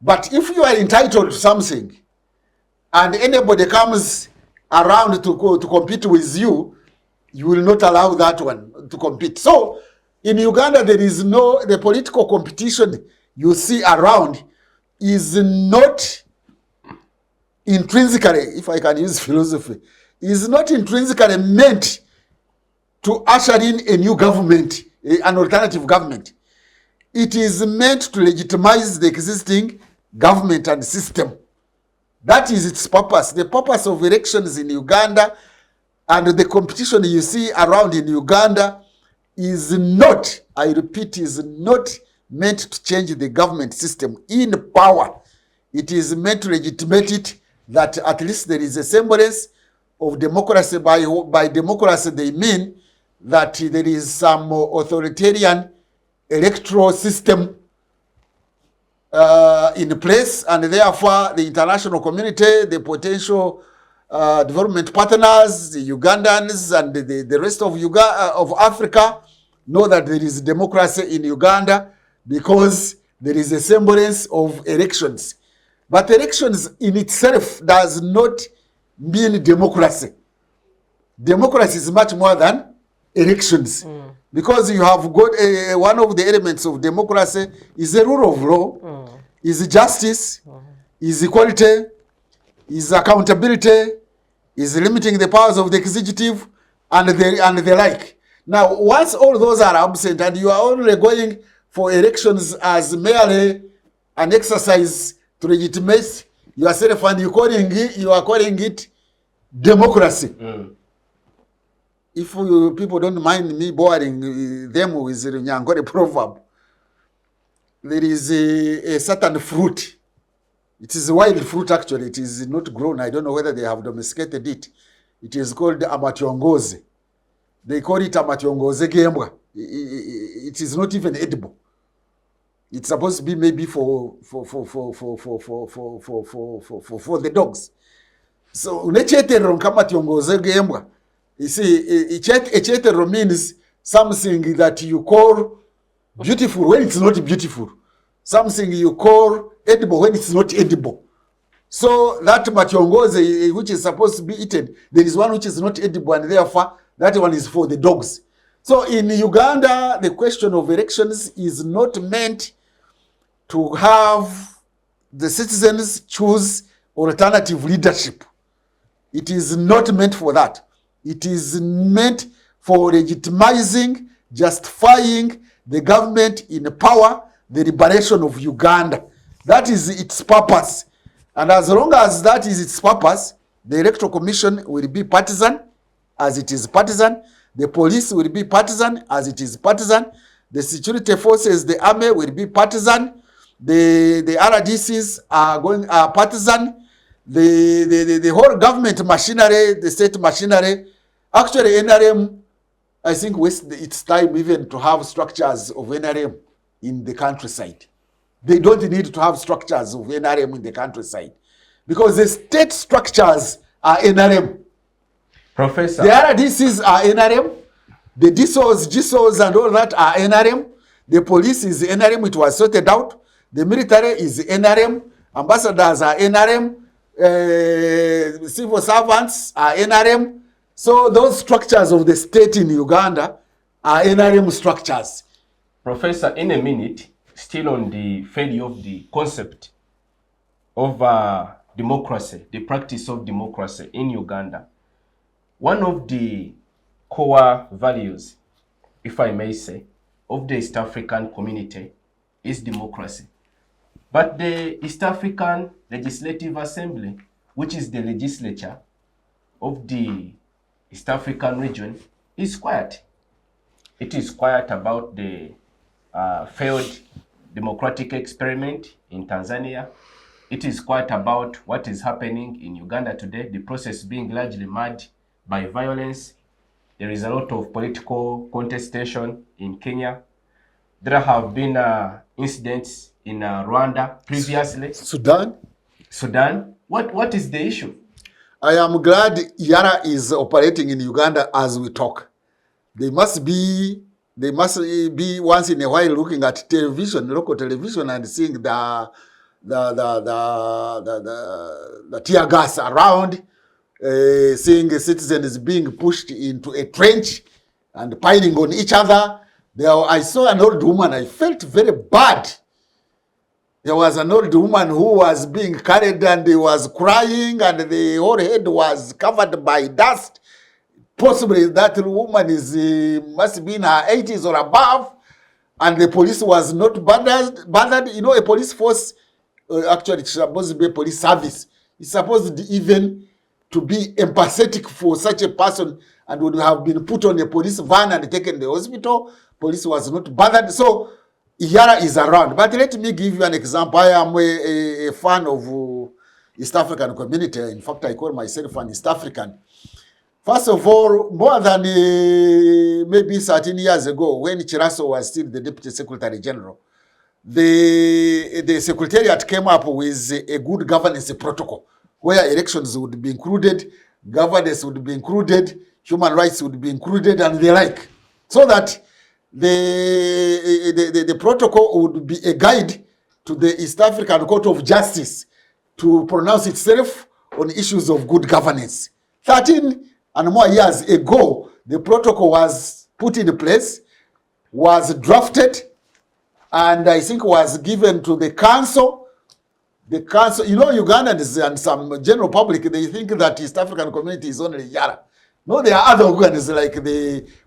But if you are entitled to something and anybody comes around to compete with you, you will not allow that one to compete. So in Uganda, there is the political competition you see around is not intrinsically, if I can use philosophy, is not intrinsically meant to usher in a new government, an alternative government. It is meant to legitimize the existing government and system. That is its purpose. The purpose of elections in Uganda and the competition you see around in Uganda is not, I repeat, is not meant to change the government system in power. It is meant to legitimate it, that at least there is a semblance of democracy. By democracy, they mean that there is some authoritarian electoral system in place, and therefore the international community, the potential development partners, the Ugandans and the rest of Africa know that there is democracy in Uganda because there is a semblance of elections. But elections in itself does not mean democracy. Democracy is much more than elections. Because you have got one of the elements of democracy is the rule of law, is justice, is equality, is accountability, is limiting the powers of the executive, and the like. Now, once all those are absent and you are only going for elections as merely an exercise to legitimate yourself, and you are calling it democracy. If people don't mind me boring them with the Nyankore proverb, there is a certain fruit. It is a wild fruit, actually. It is not grown. I don't know whether they have domesticated it. It is called amatyongoze. They call it amatyongoze gembwa. It is not even edible. It's supposed to be maybe for the dogs. So unechetero nkamatyongoze gembwa. You see, echetero means something that you call beautiful when it's not beautiful. Something you call edible when it's not edible. So that matyongoze, which is supposed to be eaten, there is one which is not edible, and therefore that one is for the dogs. So in Uganda, the question of elections is not meant to have the citizens choose alternative leadership. It is not meant for that. It is meant for legitimizing, justifying the government in power, the liberation of Uganda. That is its purpose. And as long as that is its purpose, the Electoral Commission will be partisan, as it is partisan. The police will be partisan, as it is partisan. The security forces, the army, will be partisan. The RDCs are partisan. The whole government machinery, the state machinery, actually NRM, I think it's time even to have structures of NRM in the countryside. They don't need to have structures of NRM in the countryside because the state structures are NRM. Professor. The RDCs are NRM. The DSOs, GSOs and all that are NRM. The police is NRM, it was sorted out. The military is NRM. Ambassadors are NRM. Civil servants are NRM. So those structures of the state in Uganda are NRM structures. Professor, in a minute, still on the failure of the concept of democracy, the practice of democracy in Uganda. One of the core values, if I may say, of the East African community is democracy. But the East African Legislative Assembly, which is the legislature of the East African region, is quiet. It is quiet about the failed democratic experiment in Tanzania. It is quiet about what is happening in Uganda today, the process being largely marred by violence. There is a lot of political contestation in Kenya. There have been incidents in Rwanda previously. Sudan. What is the issue? I am glad Yara is operating in Uganda as we talk. They must be once in a while looking at television, local television, and seeing the tear gas around, seeing citizens being pushed into a trench and piling on each other. I saw an old woman. I felt very bad. There was an old woman who was being carried and he was crying and the whole head was covered by dust. Possibly that woman must be in her 80s or above, and the police was not bothered. You know, a police force, actually it's supposed to be a police service. It's supposed even to be empathetic for such a person and would have been put on a police van and taken to the hospital. Police was not bothered. So Yara is around. But let me give you an example. I am a fan of East African community. In fact, I call myself an East African. First of all, more than maybe 13 years ago, when Chiraso was still the Deputy Secretary General, the Secretariat came up with a good governance protocol where elections would be included, governance would be included, human rights would be included, and the like. So that the protocol would be a guide to the East African Court of Justice to pronounce itself on issues of good governance. 13 and more years ago, the protocol was put in place, was drafted, and I think was given to the council. The council, you know, Ugandans and some general public, they think that East African community is only Yara. No, there are other organs like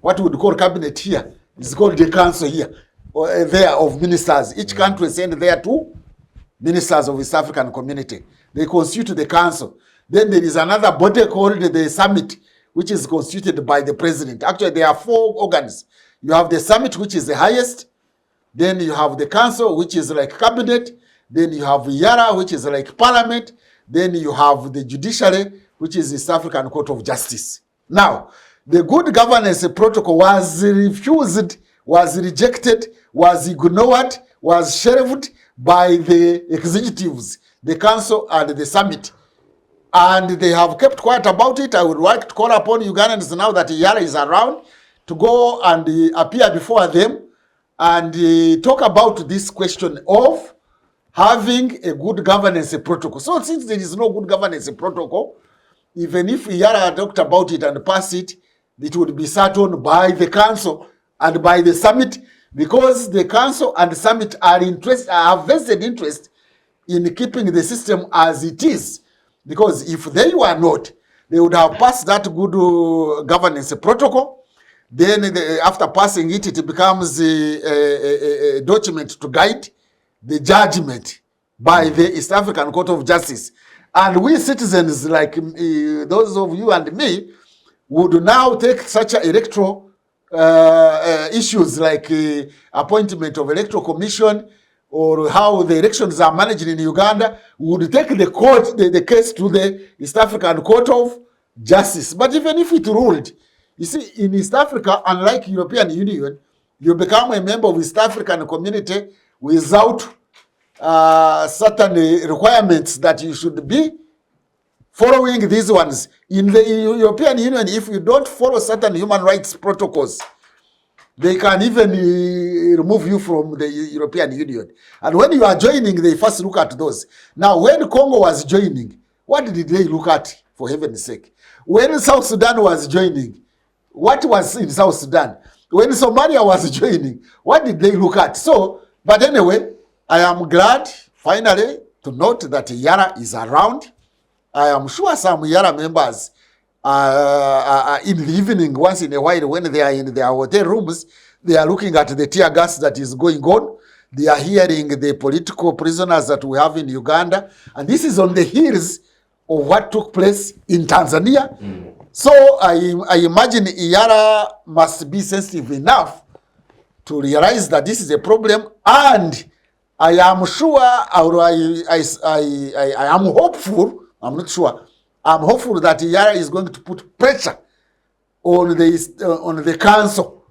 what we would call cabinet here. It's called the council here, or there of ministers. Each country send there 2 ministers of East African community. They constitute the council. Then there is another body called the summit, which is constituted by the president. Actually, there are 4 organs. You have the summit, which is the highest. Then you have the council, which is like cabinet. Then you have Yara, which is like parliament. Then you have the judiciary, which is the East African Court of Justice. Now, the good governance protocol was refused, was rejected, was ignored, was shelved by the executives, the council and the summit. And they have kept quiet about it. I would like to call upon Ugandans now that Yara is around to go and appear before them and talk about this question of having a good governance protocol. So since there is no good governance protocol, even if Yara talked about it and passed it, it would be sat on by the council and by the summit, because the council and the summit have vested interest in keeping the system as it is. Because if they were not, they would have passed that good governance protocol. Then after passing it, it becomes a document to guide the judgment by the East African Court of Justice. And we citizens like those of you and me would now take such electoral issues like appointment of electoral commission, or how the elections are managed in Uganda, would take the case to the East African Court of Justice. But even if it ruled, you see, in East Africa, unlike European Union, you become a member of East African community without certain requirements that you should be following these ones. In the European Union, if you don't follow certain human rights protocols, they can even remove you from the European Union. And when you are joining, they first look at those. Now, when Congo was joining, what did they look at, for heaven's sake? When South Sudan was joining, what was in South Sudan? When Somalia was joining, what did they look at? So, but anyway, I am glad, finally, to note that Yara is around. I am sure some Yara members in the evening, once in a while, when they are in their hotel rooms, they are looking at the tear gas that is going on. They are hearing the political prisoners that we have in Uganda. And this is on the heels of what took place in Tanzania. So I imagine Iyara must be sensitive enough to realize that this is a problem. And I am sure, or I am hopeful, I'm not sure, I'm hopeful that Iyara is going to put pressure on the council,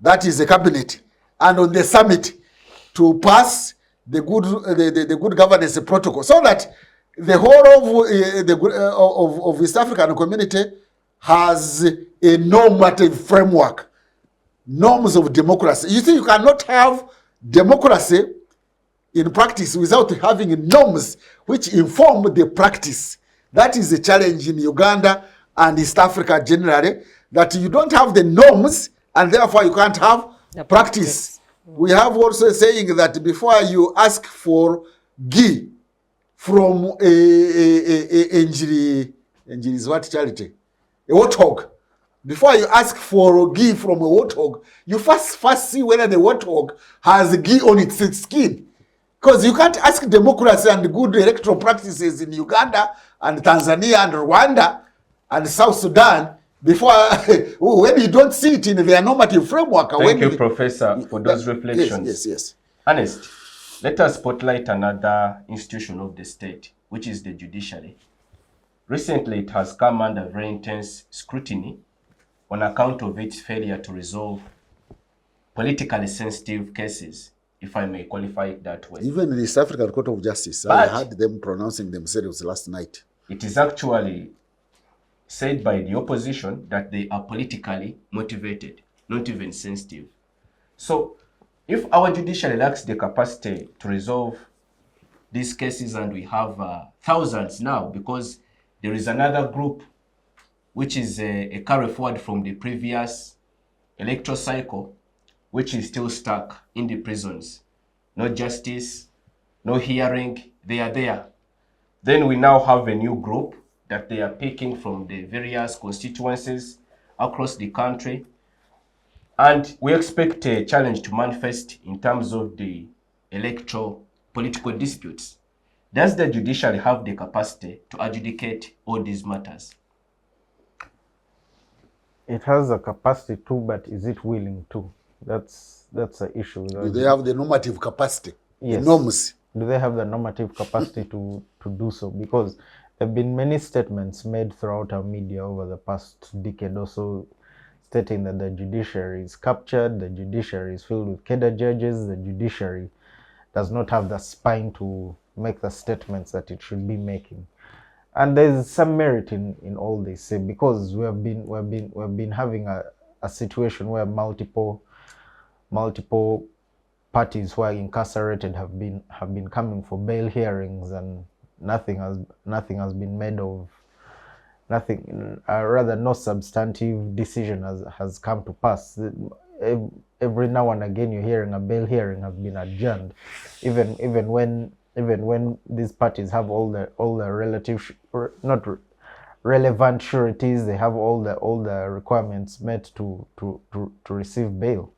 that is the cabinet, and on the summit to pass the good governance protocol, so that the whole of East African community has a normative framework, norms of democracy. You see, you cannot have democracy in practice without having norms which inform the practice. That is the challenge in Uganda and East Africa generally, that you don't have the norms and therefore you can't have the practice. We have also saying that before you ask for ghee from a is what charity? A warthog. Before you ask for ghee from a warthog, you first see whether the warthog has ghee on its skin. Because you can't ask democracy and good electoral practices in Uganda and Tanzania and Rwanda and South Sudan before when you don't see it in their normative framework. Thank you, Professor, for those reflections. Yes. Ernest, let us spotlight another institution of the state, which is the judiciary. Recently, it has come under very intense scrutiny on account of its failure to resolve politically sensitive cases, if I may qualify it that way. Even the East African Court of Justice, I heard them pronouncing themselves last night. It is actually said by the opposition that they are politically motivated, not even sensitive. So, if our judiciary lacks the capacity to resolve these cases, and we have thousands now, because there is another group which is a carry forward from the previous electoral cycle, which is still stuck in the prisons. No justice, no hearing, they are there. Then we now have a new group that they are picking from the various constituencies across the country. And we expect a challenge to manifest in terms of the electoral political disputes. Does the judiciary have the capacity to adjudicate all these matters? It has a capacity to, but is it willing to? That's the issue. Do they have the normative capacity? Yes. The norms? Do they have the normative capacity to do so? Because there have been many statements made throughout our media over the past decade or so, stating that the judiciary is captured, the judiciary is filled with cadre judges, the judiciary does not have the spine to make the statements that it should be making. And there's some merit in all this, because we've been having a situation where multiple parties who are incarcerated have been coming for bail hearings, and nothing has been made of. Rather no substantive decision has come to pass. Every now and again you're hearing a bail hearing has been adjourned, even when these parties have all the not relevant sureties, they have all the requirements met to receive bail.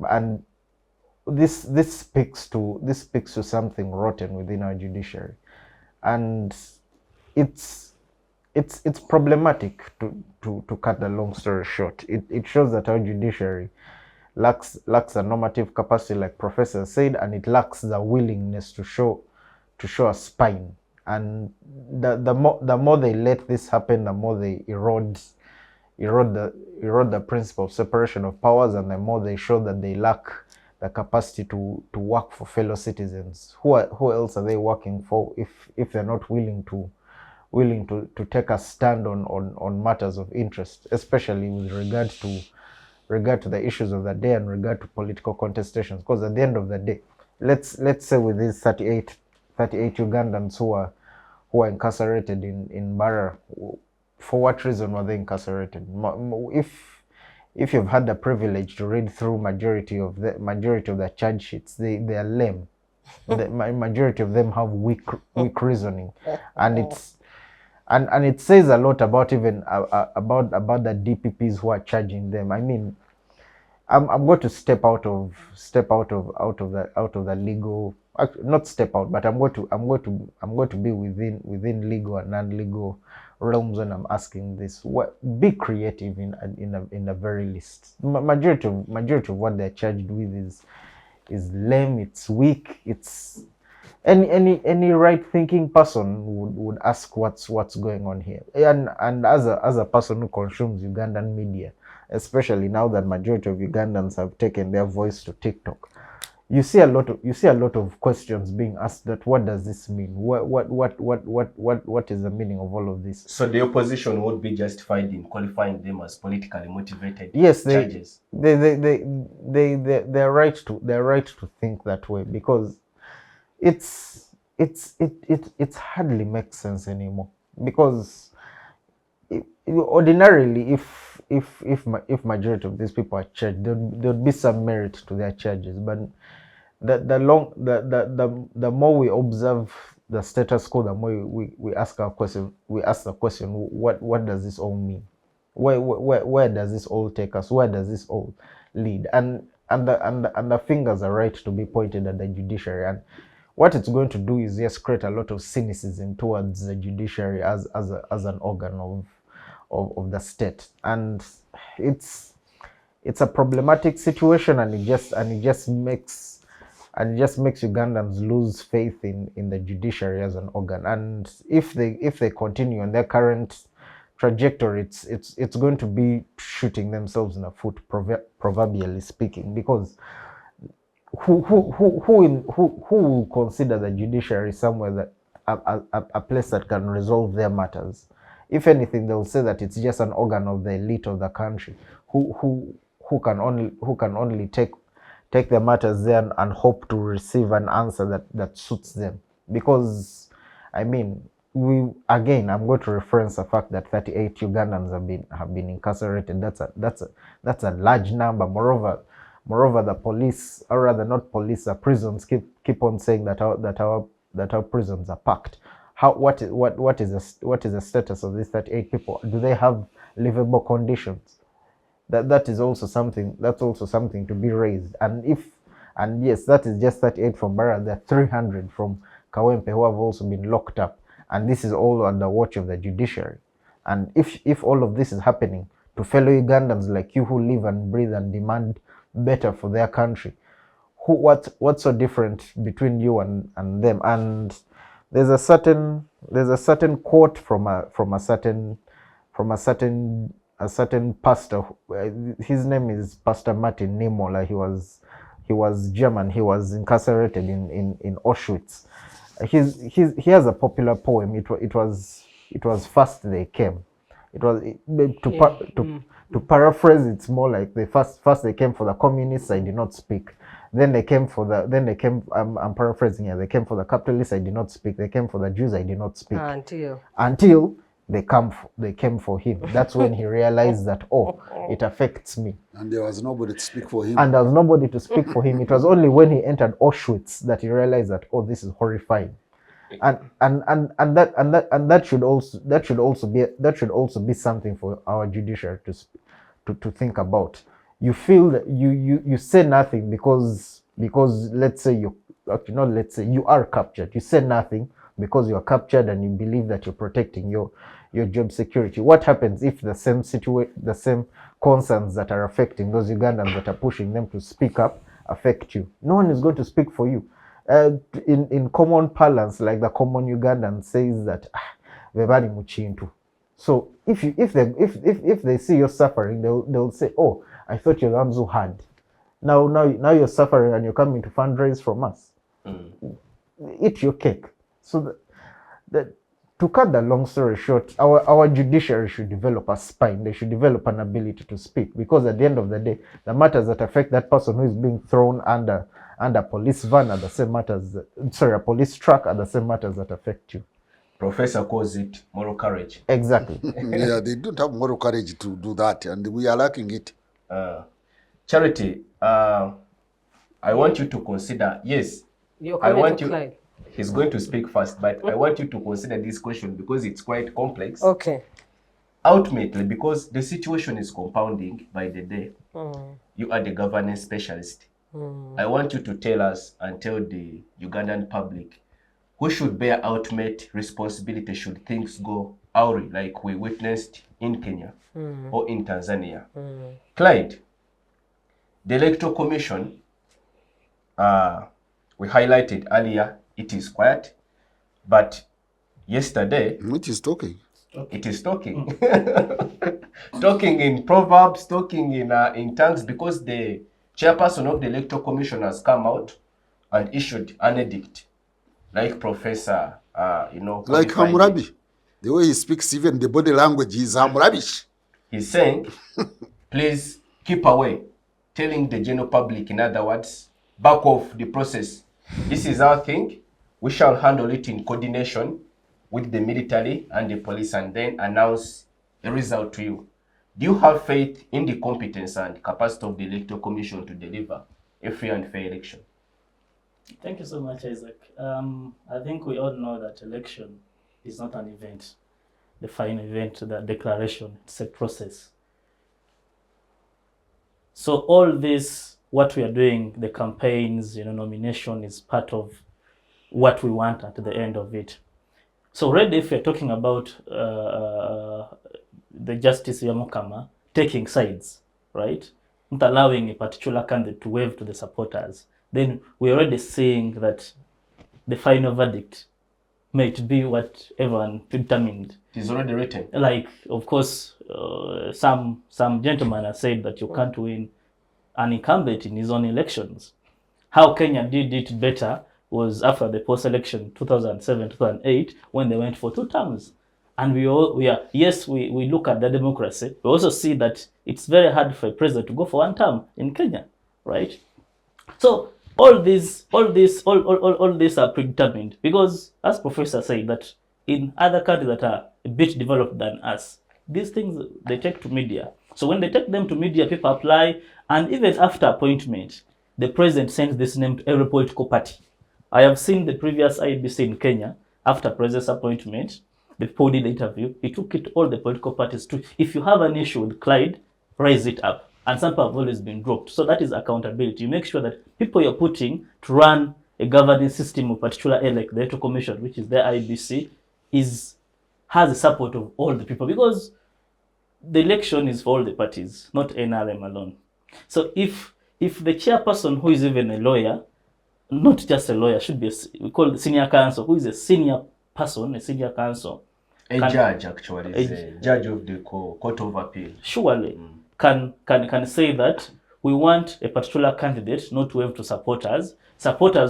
And this speaks to something rotten within our judiciary, and it's problematic. To cut the long story short, it shows that our judiciary lacks a normative capacity, like Professor said, and it lacks the willingness to show a spine. And the more they let this happen, the more they erode the principle of separation of powers, and the more they show that they lack the capacity to work for fellow citizens. Who else are they working for if they're not willing to take a stand on matters of interest, especially with regard to the issues of the day and regard to political contestations? Because at the end of the day, let's say with these 38 Ugandans who are incarcerated in Bara, for what reason were they incarcerated? If you've had the privilege to read through majority of the charge sheets, they are lame. The majority of them have weak reasoning, and it says a lot about even about the DPPs who are charging them. I mean, I'm going to step out of the legal, not step out, but I'm going to be within legal and non-legal realms when I'm asking this. Be creative in the very least. Majority of what they're charged with is lame, it's weak, it's any right thinking person would ask what's going on here. And as a person who consumes Ugandan media, especially now that majority of Ugandans have taken their voice to TikTok, you see a lot of questions being asked. That what does this mean? What is the meaning of all of this? So the opposition would be justified in qualifying them as politically motivated charges. Yes, they're right to think that way, because it hardly makes sense anymore. Because ordinarily, if majority of these people are charged, there would be some merit to their charges. But the more we observe the status quo, the more we ask the question, what does this all mean? Where does this all take us? Where does this all lead? And the fingers are right to be pointed at the judiciary, and what it's going to do is just create a lot of cynicism towards the judiciary as an organ of the state. And it's a problematic situation, and it just makes Ugandans lose faith in the judiciary as an organ. And if they continue on their current trajectory, it's going to be shooting themselves in the foot, proverbially speaking, because who will consider the judiciary somewhere that a place that can resolve their matters? If anything, they'll say that it's just an organ of the elite of the country who can only take the matters there and hope to receive an answer that suits them. Because I mean, I'm going to reference the fact that 38 Ugandans have been incarcerated. That's a large number. Moreover, the police, or rather not police, the prisons keep on saying that our prisons are packed. What is the status of these 38 people? Do they have livable conditions? That is also something to be raised. And yes, that is just 38 from Bara. There are 300 from Kawempe who have also been locked up, and this is all under watch of the judiciary. And if all of this is happening to fellow Ugandans like you, who live and breathe and demand better for their country, what's so different between you and them? And there's a certain quote from a certain pastor. His name is Pastor Martin Niemöller. He was German. He was incarcerated in Auschwitz. He has a popular poem. It was First They Came. To paraphrase, it's more like first they came for the communists, I did not speak. Then they came I'm paraphrasing here. They came for the capitalists, I did not speak. They came for the Jews, I did not speak. Until they came for him. That's when he realized that, it affects me. And there was nobody to speak for him. It was only when he entered Auschwitz that he realized that, this is horrifying. And that should also be something for our judiciary to think about. You feel that you say nothing because let's say you are captured. You say nothing because you're captured and you believe that you're protecting your job security. What happens if the same concerns that are affecting those Ugandans that are pushing them to speak up affect you? No one is going to speak for you. In common parlance, like the common Ugandan says that vebali muchintu. So if they see you're suffering, they'll say, oh, I thought you're the ones who had. Now you're suffering and you're coming to fundraise from us. Eat your cake. So to cut the long story short, our judiciary should develop a spine. They should develop an ability to speak, because at the end of the day, the matters that affect that person who is being thrown under police van are the same matters. A police truck are the same matters that affect you. Professor calls it moral courage. Exactly. Yeah, they don't have moral courage to do that, and we are lacking it. Charity, I want you to consider, yes, I want you, he's going to speak first, but I want you to consider this question because it's quite complex. Okay. Ultimately, because the situation is compounding by the day, you are the governance specialist. I want you to tell us and tell the Ugandan public who should bear ultimate responsibility should things go awry, like we witnessed in Kenya or in Tanzania. Clyde, the Electoral Commission, we highlighted earlier, it is quiet, but yesterday... It is talking. It is talking. Talking in proverbs, talking in tongues, because the chairperson of the Electoral Commission has come out and issued an edict, like Professor, like Hammurabi. The way he speaks, even the body language is Hammurabi. He's saying, please keep away, telling the general public, in other words, back off the process. This is our thing. We shall handle it in coordination with the military and the police, and then announce a result to you. Do you have faith in the competence and capacity of the Electoral Commission to deliver a free and fair election? Thank you so much, Isaac. I think we all know that election is not an event, the final event, the declaration, it's a process. So all this, what we are doing, the campaigns, nomination is part of what we want at the end of it. So already if we're talking about the Justice Yamukama taking sides, right? Not allowing a particular candidate to wave to the supporters, then we're already seeing that the final verdict might be what everyone determined. It is already written. Like, of course, some gentlemen have said that you can't win an incumbent in his own elections. How Kenya did it better was after the post-election 2007, 2008, when they went for 2 terms. And we look at the democracy. We also see that it's very hard for a president to go for 1 term in Kenya, right? So all these are predetermined, because as Professor said, that in other countries that are a bit developed than us, these things they take to media. So when they take them to media, people apply, and even after appointment, the president sends this name to every political party. I have seen the previous IBC in Kenya, after president's appointment, the people did the interview, he took it to all the political parties to, if you have an issue with Clyde, raise it up. And some people have always been dropped. So that is accountability. You make sure that people you're putting to run a governing system of particular like the Electoral Commission, which is the IBC, has the support of all the people, because the election is for all the parties, not NRM alone. So if the chairperson, who is even a lawyer, not just a lawyer, should be we call the senior counsel, who is a senior person, a senior counsel. Judge, actually, is a judge of the Court of Appeal. Surely, can say that we want a particular candidate not to have to supporters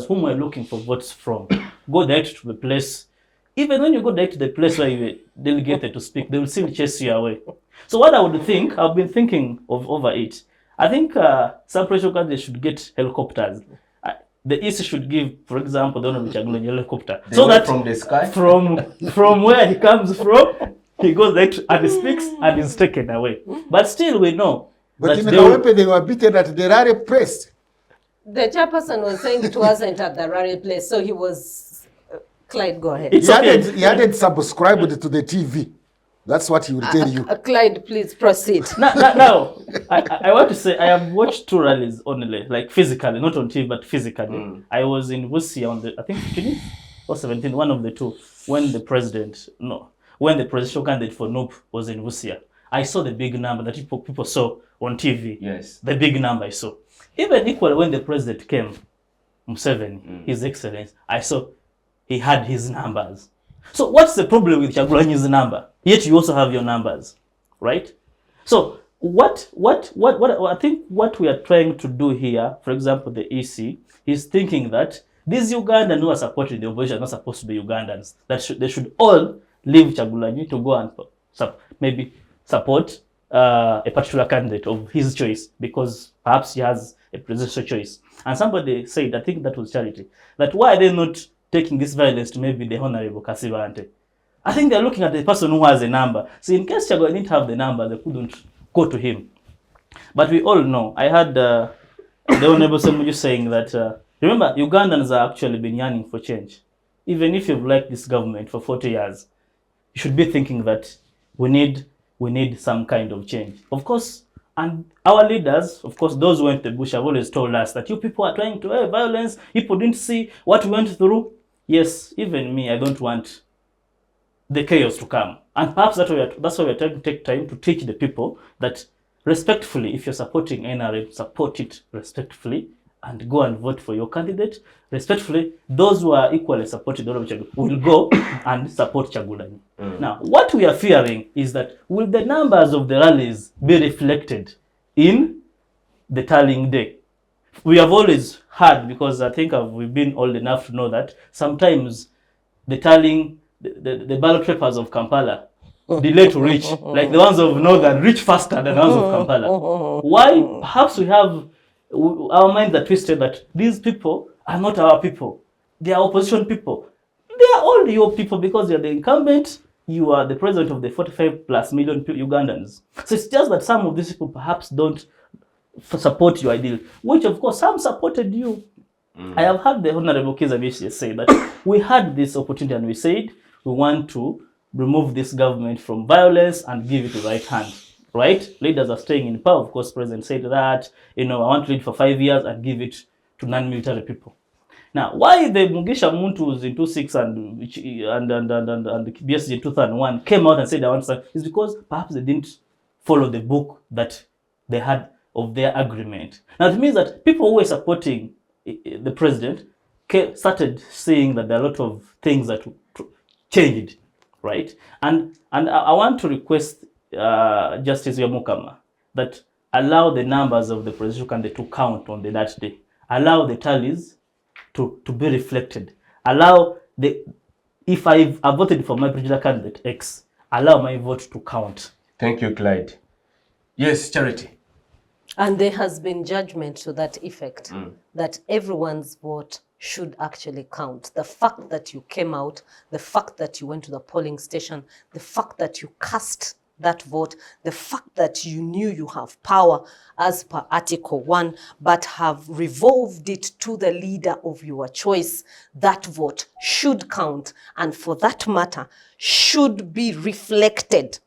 whom we're looking for votes from. Go direct to the place. Even when you go direct to the place where you were delegated to speak, they will still chase you away. So what I would think, I've been thinking of over it, I think some presidential candidates should get helicopters. The East should give, for example, the Honorable Chagulanyi helicopter. They so that from the sky? From where he comes from, he goes there and he speaks and is taken away. But still we know. But in Kawepe, they were beaten at the rally place. The chairperson was saying it wasn't at the rally place, so he was... Clyde, go ahead. He hadn't subscribed to the TV. That's what he will tell you. Clyde, please proceed. Now, I want to say I have watched 2 rallies only, like physically, not on TV, but physically. I was in Busia on the, I think, or 17, one of the two, when the presidential candidate for NUP was in Busia. I saw the big number that people saw on TV. Yes. The big number I saw. Even equally when the president came, Museveni, His Excellency, I saw he had his numbers. So what's the problem with Chagulanyi's number? Yet you also have your numbers, right? So what I think what we are trying to do here, for example, the EC, is thinking that these Ugandans who are supporting the opposition are not supposed to be Ugandans. They should all leave Chagulanyi to go and maybe support a particular candidate of his choice, because perhaps he has a presidential choice. And somebody said, I think that was Charity, that why are they not taking this violence to maybe the Honorable Kasibante? I think they're looking at the person who has a number. So in case Chagulanyi didn't have the number, they couldn't go to him. But we all know, I had the Honorable Semuju saying that, remember, Ugandans have actually been yearning for change. Even if you've liked this government for 40 years, you should be thinking that we need some kind of change. Of course, and our leaders, of course, those who went to the bush have always told us that you people are trying to have violence, people didn't see what we went through. Yes, even me, I don't want the chaos to come. And perhaps that's why we're trying to take time to teach the people that respectfully, if you're supporting NRM, support it respectfully and go and vote for your candidate. Respectfully, those who are equally supporting Chagulanyi will go and support Chagulanyi. Now, what we are fearing is that will the numbers of the rallies be reflected in the tallying day? We have always heard, because I think we've been old enough to know that sometimes the tallying, the ballot papers of Kampala delay to reach, like the ones of Northern reach faster than the ones of Kampala. Why? Perhaps we have, our minds are twisted that these people are not our people. They are opposition people. They are all your people because you are the incumbent, you are the president of the 45+ million Ugandans. So it's just that some of these people perhaps don't support your ideal, which of course some supported you. I have heard the Honorable Kizabishi say that we had this opportunity and we said we want to remove this government from violence and give it the right hand. Right? Leaders are staying in power. Of course, President said that, I want to lead for 5 years and give it to non-military people. Now, why the Mugisha Muntu in 2006 and the BSG in 2001 came out and said they want to, is because perhaps they didn't follow the book that they had of their agreement. Now, it means that people who were supporting the president started seeing that there are a lot of things that changed, right? And I want to request Justice Yamukama that allow the numbers of the presidential candidate to count on that day. Allow the tallies to be reflected. Allow if I voted for my presidential candidate X, allow my vote to count. Thank you, Clyde. Yes, Charity. And there has been judgment to that effect, that everyone's vote should actually count. The fact that you came out, the fact that you went to the polling station, the fact that you cast that vote, the fact that you knew you have power as per Article 1, but have revolved it to the leader of your choice, that vote should count, and for that matter, should be reflected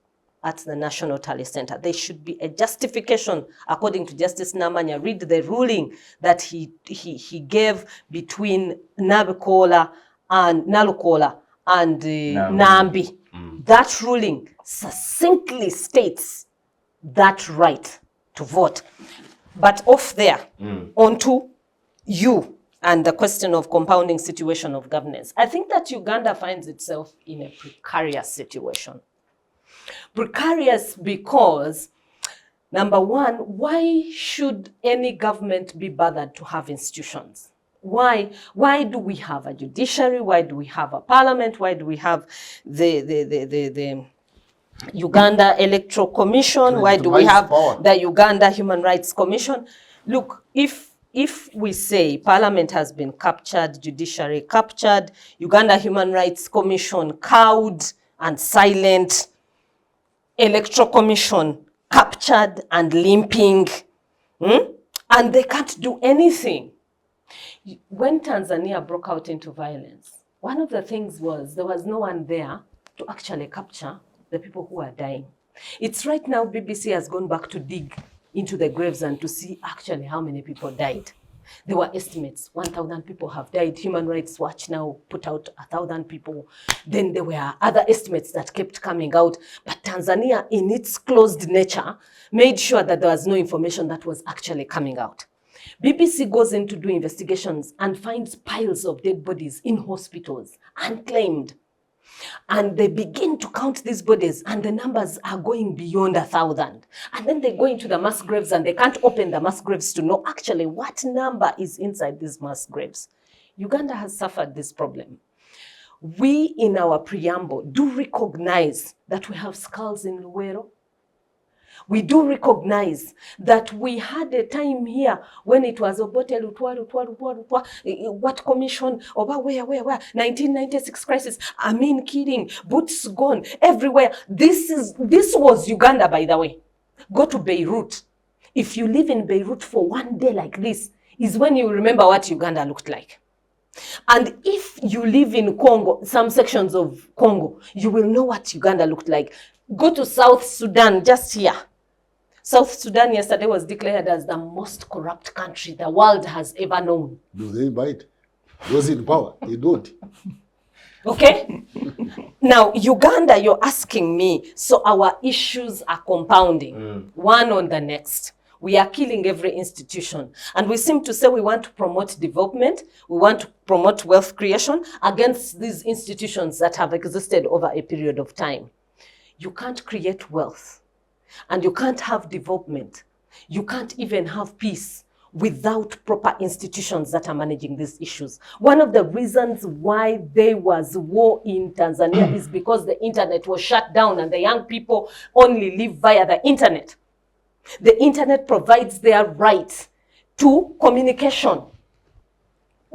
at the National Tally Center. There should be a justification, according to Justice Namanya. Read the ruling that he gave between Nalukola and Nambi. That ruling succinctly states that right to vote. But off there, onto you and the question of compounding situation of governance. I think that Uganda finds itself in a precarious situation. Precarious because, number one, why should any government be bothered to have institutions? Why do we have a judiciary? Why do we have a parliament? Why do we have the Uganda Electoral Commission? Why do we have the Uganda Human Rights Commission? Look, if we say parliament has been captured, judiciary captured, Uganda Human Rights Commission cowed and silent, Electoral Commission captured and limping, and they can't do anything. When Tanzania broke out into violence, one of the things was there was no one there to actually capture the people who are dying. It's right now BBC has gone back to dig into the graves and to see actually how many people died. There were estimates, 1,000 people have died. Human Rights Watch now put out 1,000 people. Then there were other estimates that kept coming out. But Tanzania, in its closed nature, made sure that there was no information that was actually coming out. BBC goes in to do investigations and finds piles of dead bodies in hospitals, unclaimed. And they begin to count these bodies, and the numbers are going beyond 1,000. And then they go into the mass graves, and they can't open the mass graves to know actually what number is inside these mass graves. Uganda has suffered this problem. We, in our preamble, do recognize that we have skulls in Luwero. We do recognize that we had a time here when it was Obote, what commission, over where, 1996 crisis, Amin killing, Boots gone, everywhere. This was Uganda, by the way. Go to Beirut. If you live in Beirut for one day like this, is when you remember what Uganda looked like. And if you live in Congo, some sections of Congo, you will know what Uganda looked like. Go to South Sudan, just here. South Sudan yesterday was declared as the most corrupt country the world has ever known. Do they bite? Those in power, they don't. Okay? Now, Uganda, you're asking me, so our issues are compounding, one on the next. We are killing every institution. And we seem to say we want to promote development, we want to promote wealth creation against these institutions that have existed over a period of time. You can't create wealth, and you can't have development. You can't even have peace without proper institutions that are managing these issues. One of the reasons why there was war in Tanzania is because the internet was shut down and the young people only live via the internet. The internet provides their right to communication.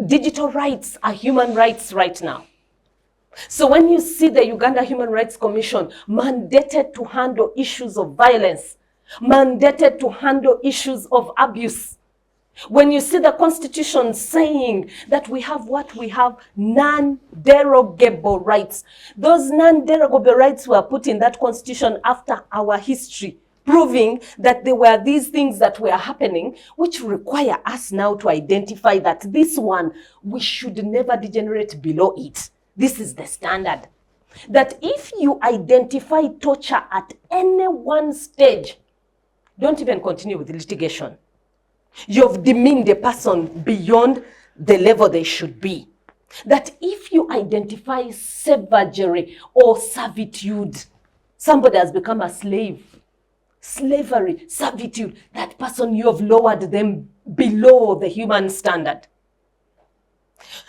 Digital rights are human rights right now. So when you see the Uganda Human Rights Commission mandated to handle issues of violence, mandated to handle issues of abuse, when you see the Constitution saying that we have what we have, non-derogable rights, those non-derogable rights were put in that Constitution after our history, proving that there were these things that were happening, which require us now to identify that this one, we should never degenerate below it. This is the standard. That if you identify torture at any one stage, don't even continue with the litigation. You've demeaned a person beyond the level they should be. That if you identify savagery or servitude, somebody has become a slave, slavery, servitude, that person, you have lowered them below the human standard.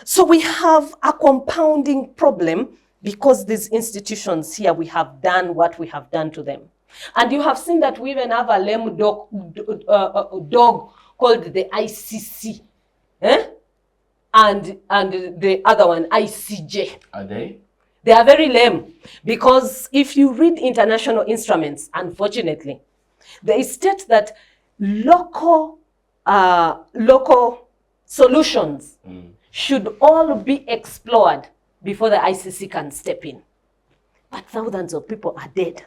So we have a compounding problem because these institutions here, we have done what we have done to them. And you have seen that we even have a lame dog called the ICC. And the other one, ICJ. Are they? They are very lame because if you read international instruments, unfortunately, they state that local solutions should all be explored before the ICC can step in. But thousands of people are dead.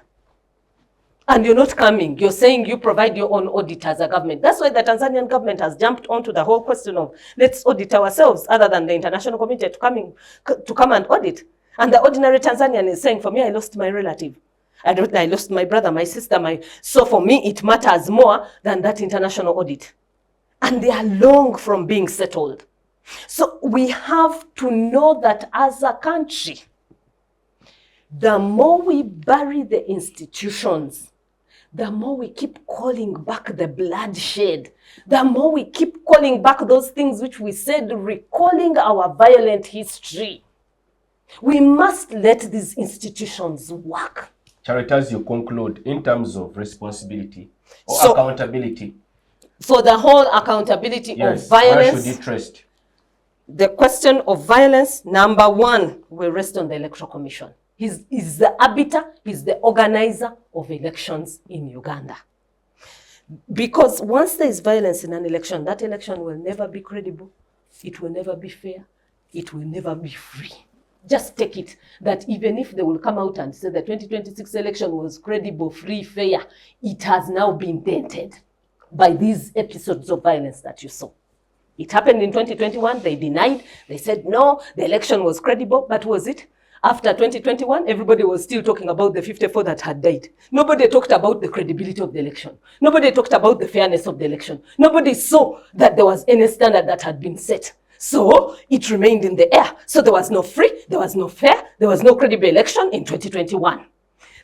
And you're not coming. You're saying you provide your own audit as a government. That's why the Tanzanian government has jumped onto the whole question of let's audit ourselves other than the international community to come and audit. And the ordinary Tanzanian is saying, for me, I lost my relative. I lost my brother, my sister, so for me, it matters more than that international audit. And they are long from being settled. So we have to know that as a country, the more we bury the institutions, the more we keep calling back the bloodshed, the more we keep calling back those things which we said, recalling our violent history. We must let these institutions work. Charity, as you conclude, in terms of responsibility or accountability. For the whole accountability of violence. Where should it rest? The question of violence, number one, will rest on the Electoral Commission. He's the arbiter, he's the organizer of elections in Uganda. Because once there is violence in an election, that election will never be credible, it will never be fair, it will never be free. Just take it that even if they will come out and say the 2026 election was credible, free, fair, it has now been dented by these episodes of violence that you saw. It happened in 2021, they denied, they said no, the election was credible, but was it? After 2021, everybody was still talking about the 54 that had died. Nobody talked about the credibility of the election. Nobody talked about the fairness of the election. Nobody saw that there was any standard that had been set. So it remained in the air. So there was no free, there was no fair, there was no credible election in 2021.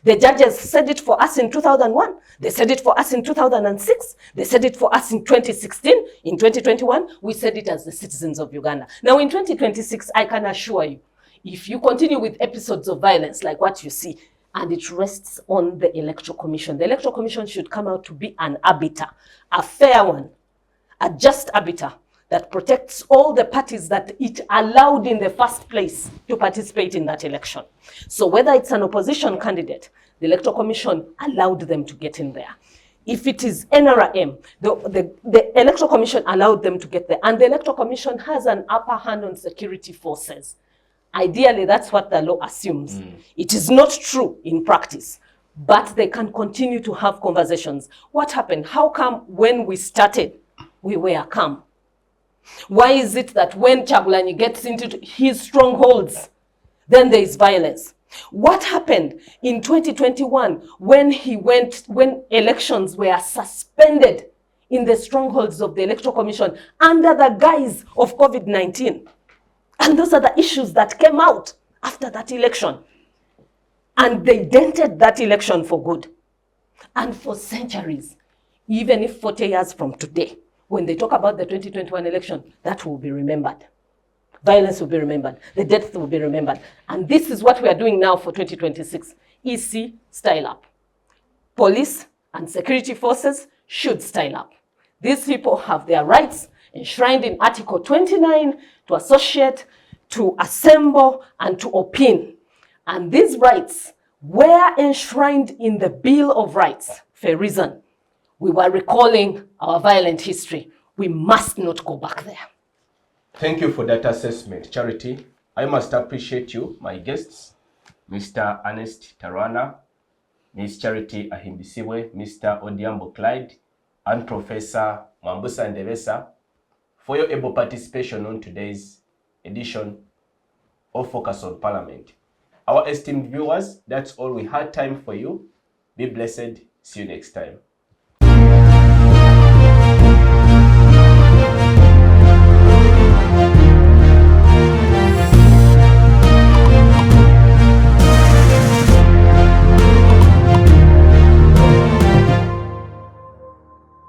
The judges said it for us in 2001. They said it for us in 2006. They said it for us in 2016. In 2021, we said it as the citizens of Uganda. Now in 2026, I can assure you, if you continue with episodes of violence like what you see, and it rests on the Electoral Commission, the Electoral Commission should come out to be an arbiter, a fair one, a just arbiter that protects all the parties that it allowed in the first place to participate in that election. So whether it's an opposition candidate, the Electoral Commission allowed them to get in there. If it is NRM, the Electoral Commission allowed them to get there, and the Electoral Commission has an upper hand on security forces. Ideally, that's what the law assumes. It is not true in practice, but they can continue to have conversations. What happened? How come when we started, we were calm? Why is it that when Chagulanyi gets into his strongholds, then there is violence? What happened in 2021 when elections were suspended in the strongholds of the Electoral Commission under the guise of COVID-19? And those are the issues that came out after that election. And they dented that election for good. And for centuries, even if 40 years from today, when they talk about the 2021 election, that will be remembered. Violence will be remembered. The deaths will be remembered. And this is what we are doing now for 2026. EC, style up. Police and security forces should style up. These people have their rights enshrined in Article 29 to associate, to assemble, and to opine. And these rights were enshrined in the Bill of Rights for a reason. We were recalling our violent history. We must not go back there. Thank you for that assessment, Charity. I must appreciate you, my guests, Mr. Ernest Tarwana, Ms. Charity Ahimbisiwe, Mr. Odiambo Clyde, and Professor Mwambusa Ndebesa for your able participation on today's edition of Focus on Parliament. Our esteemed viewers, that's all we had time for you. Be blessed. See you next time.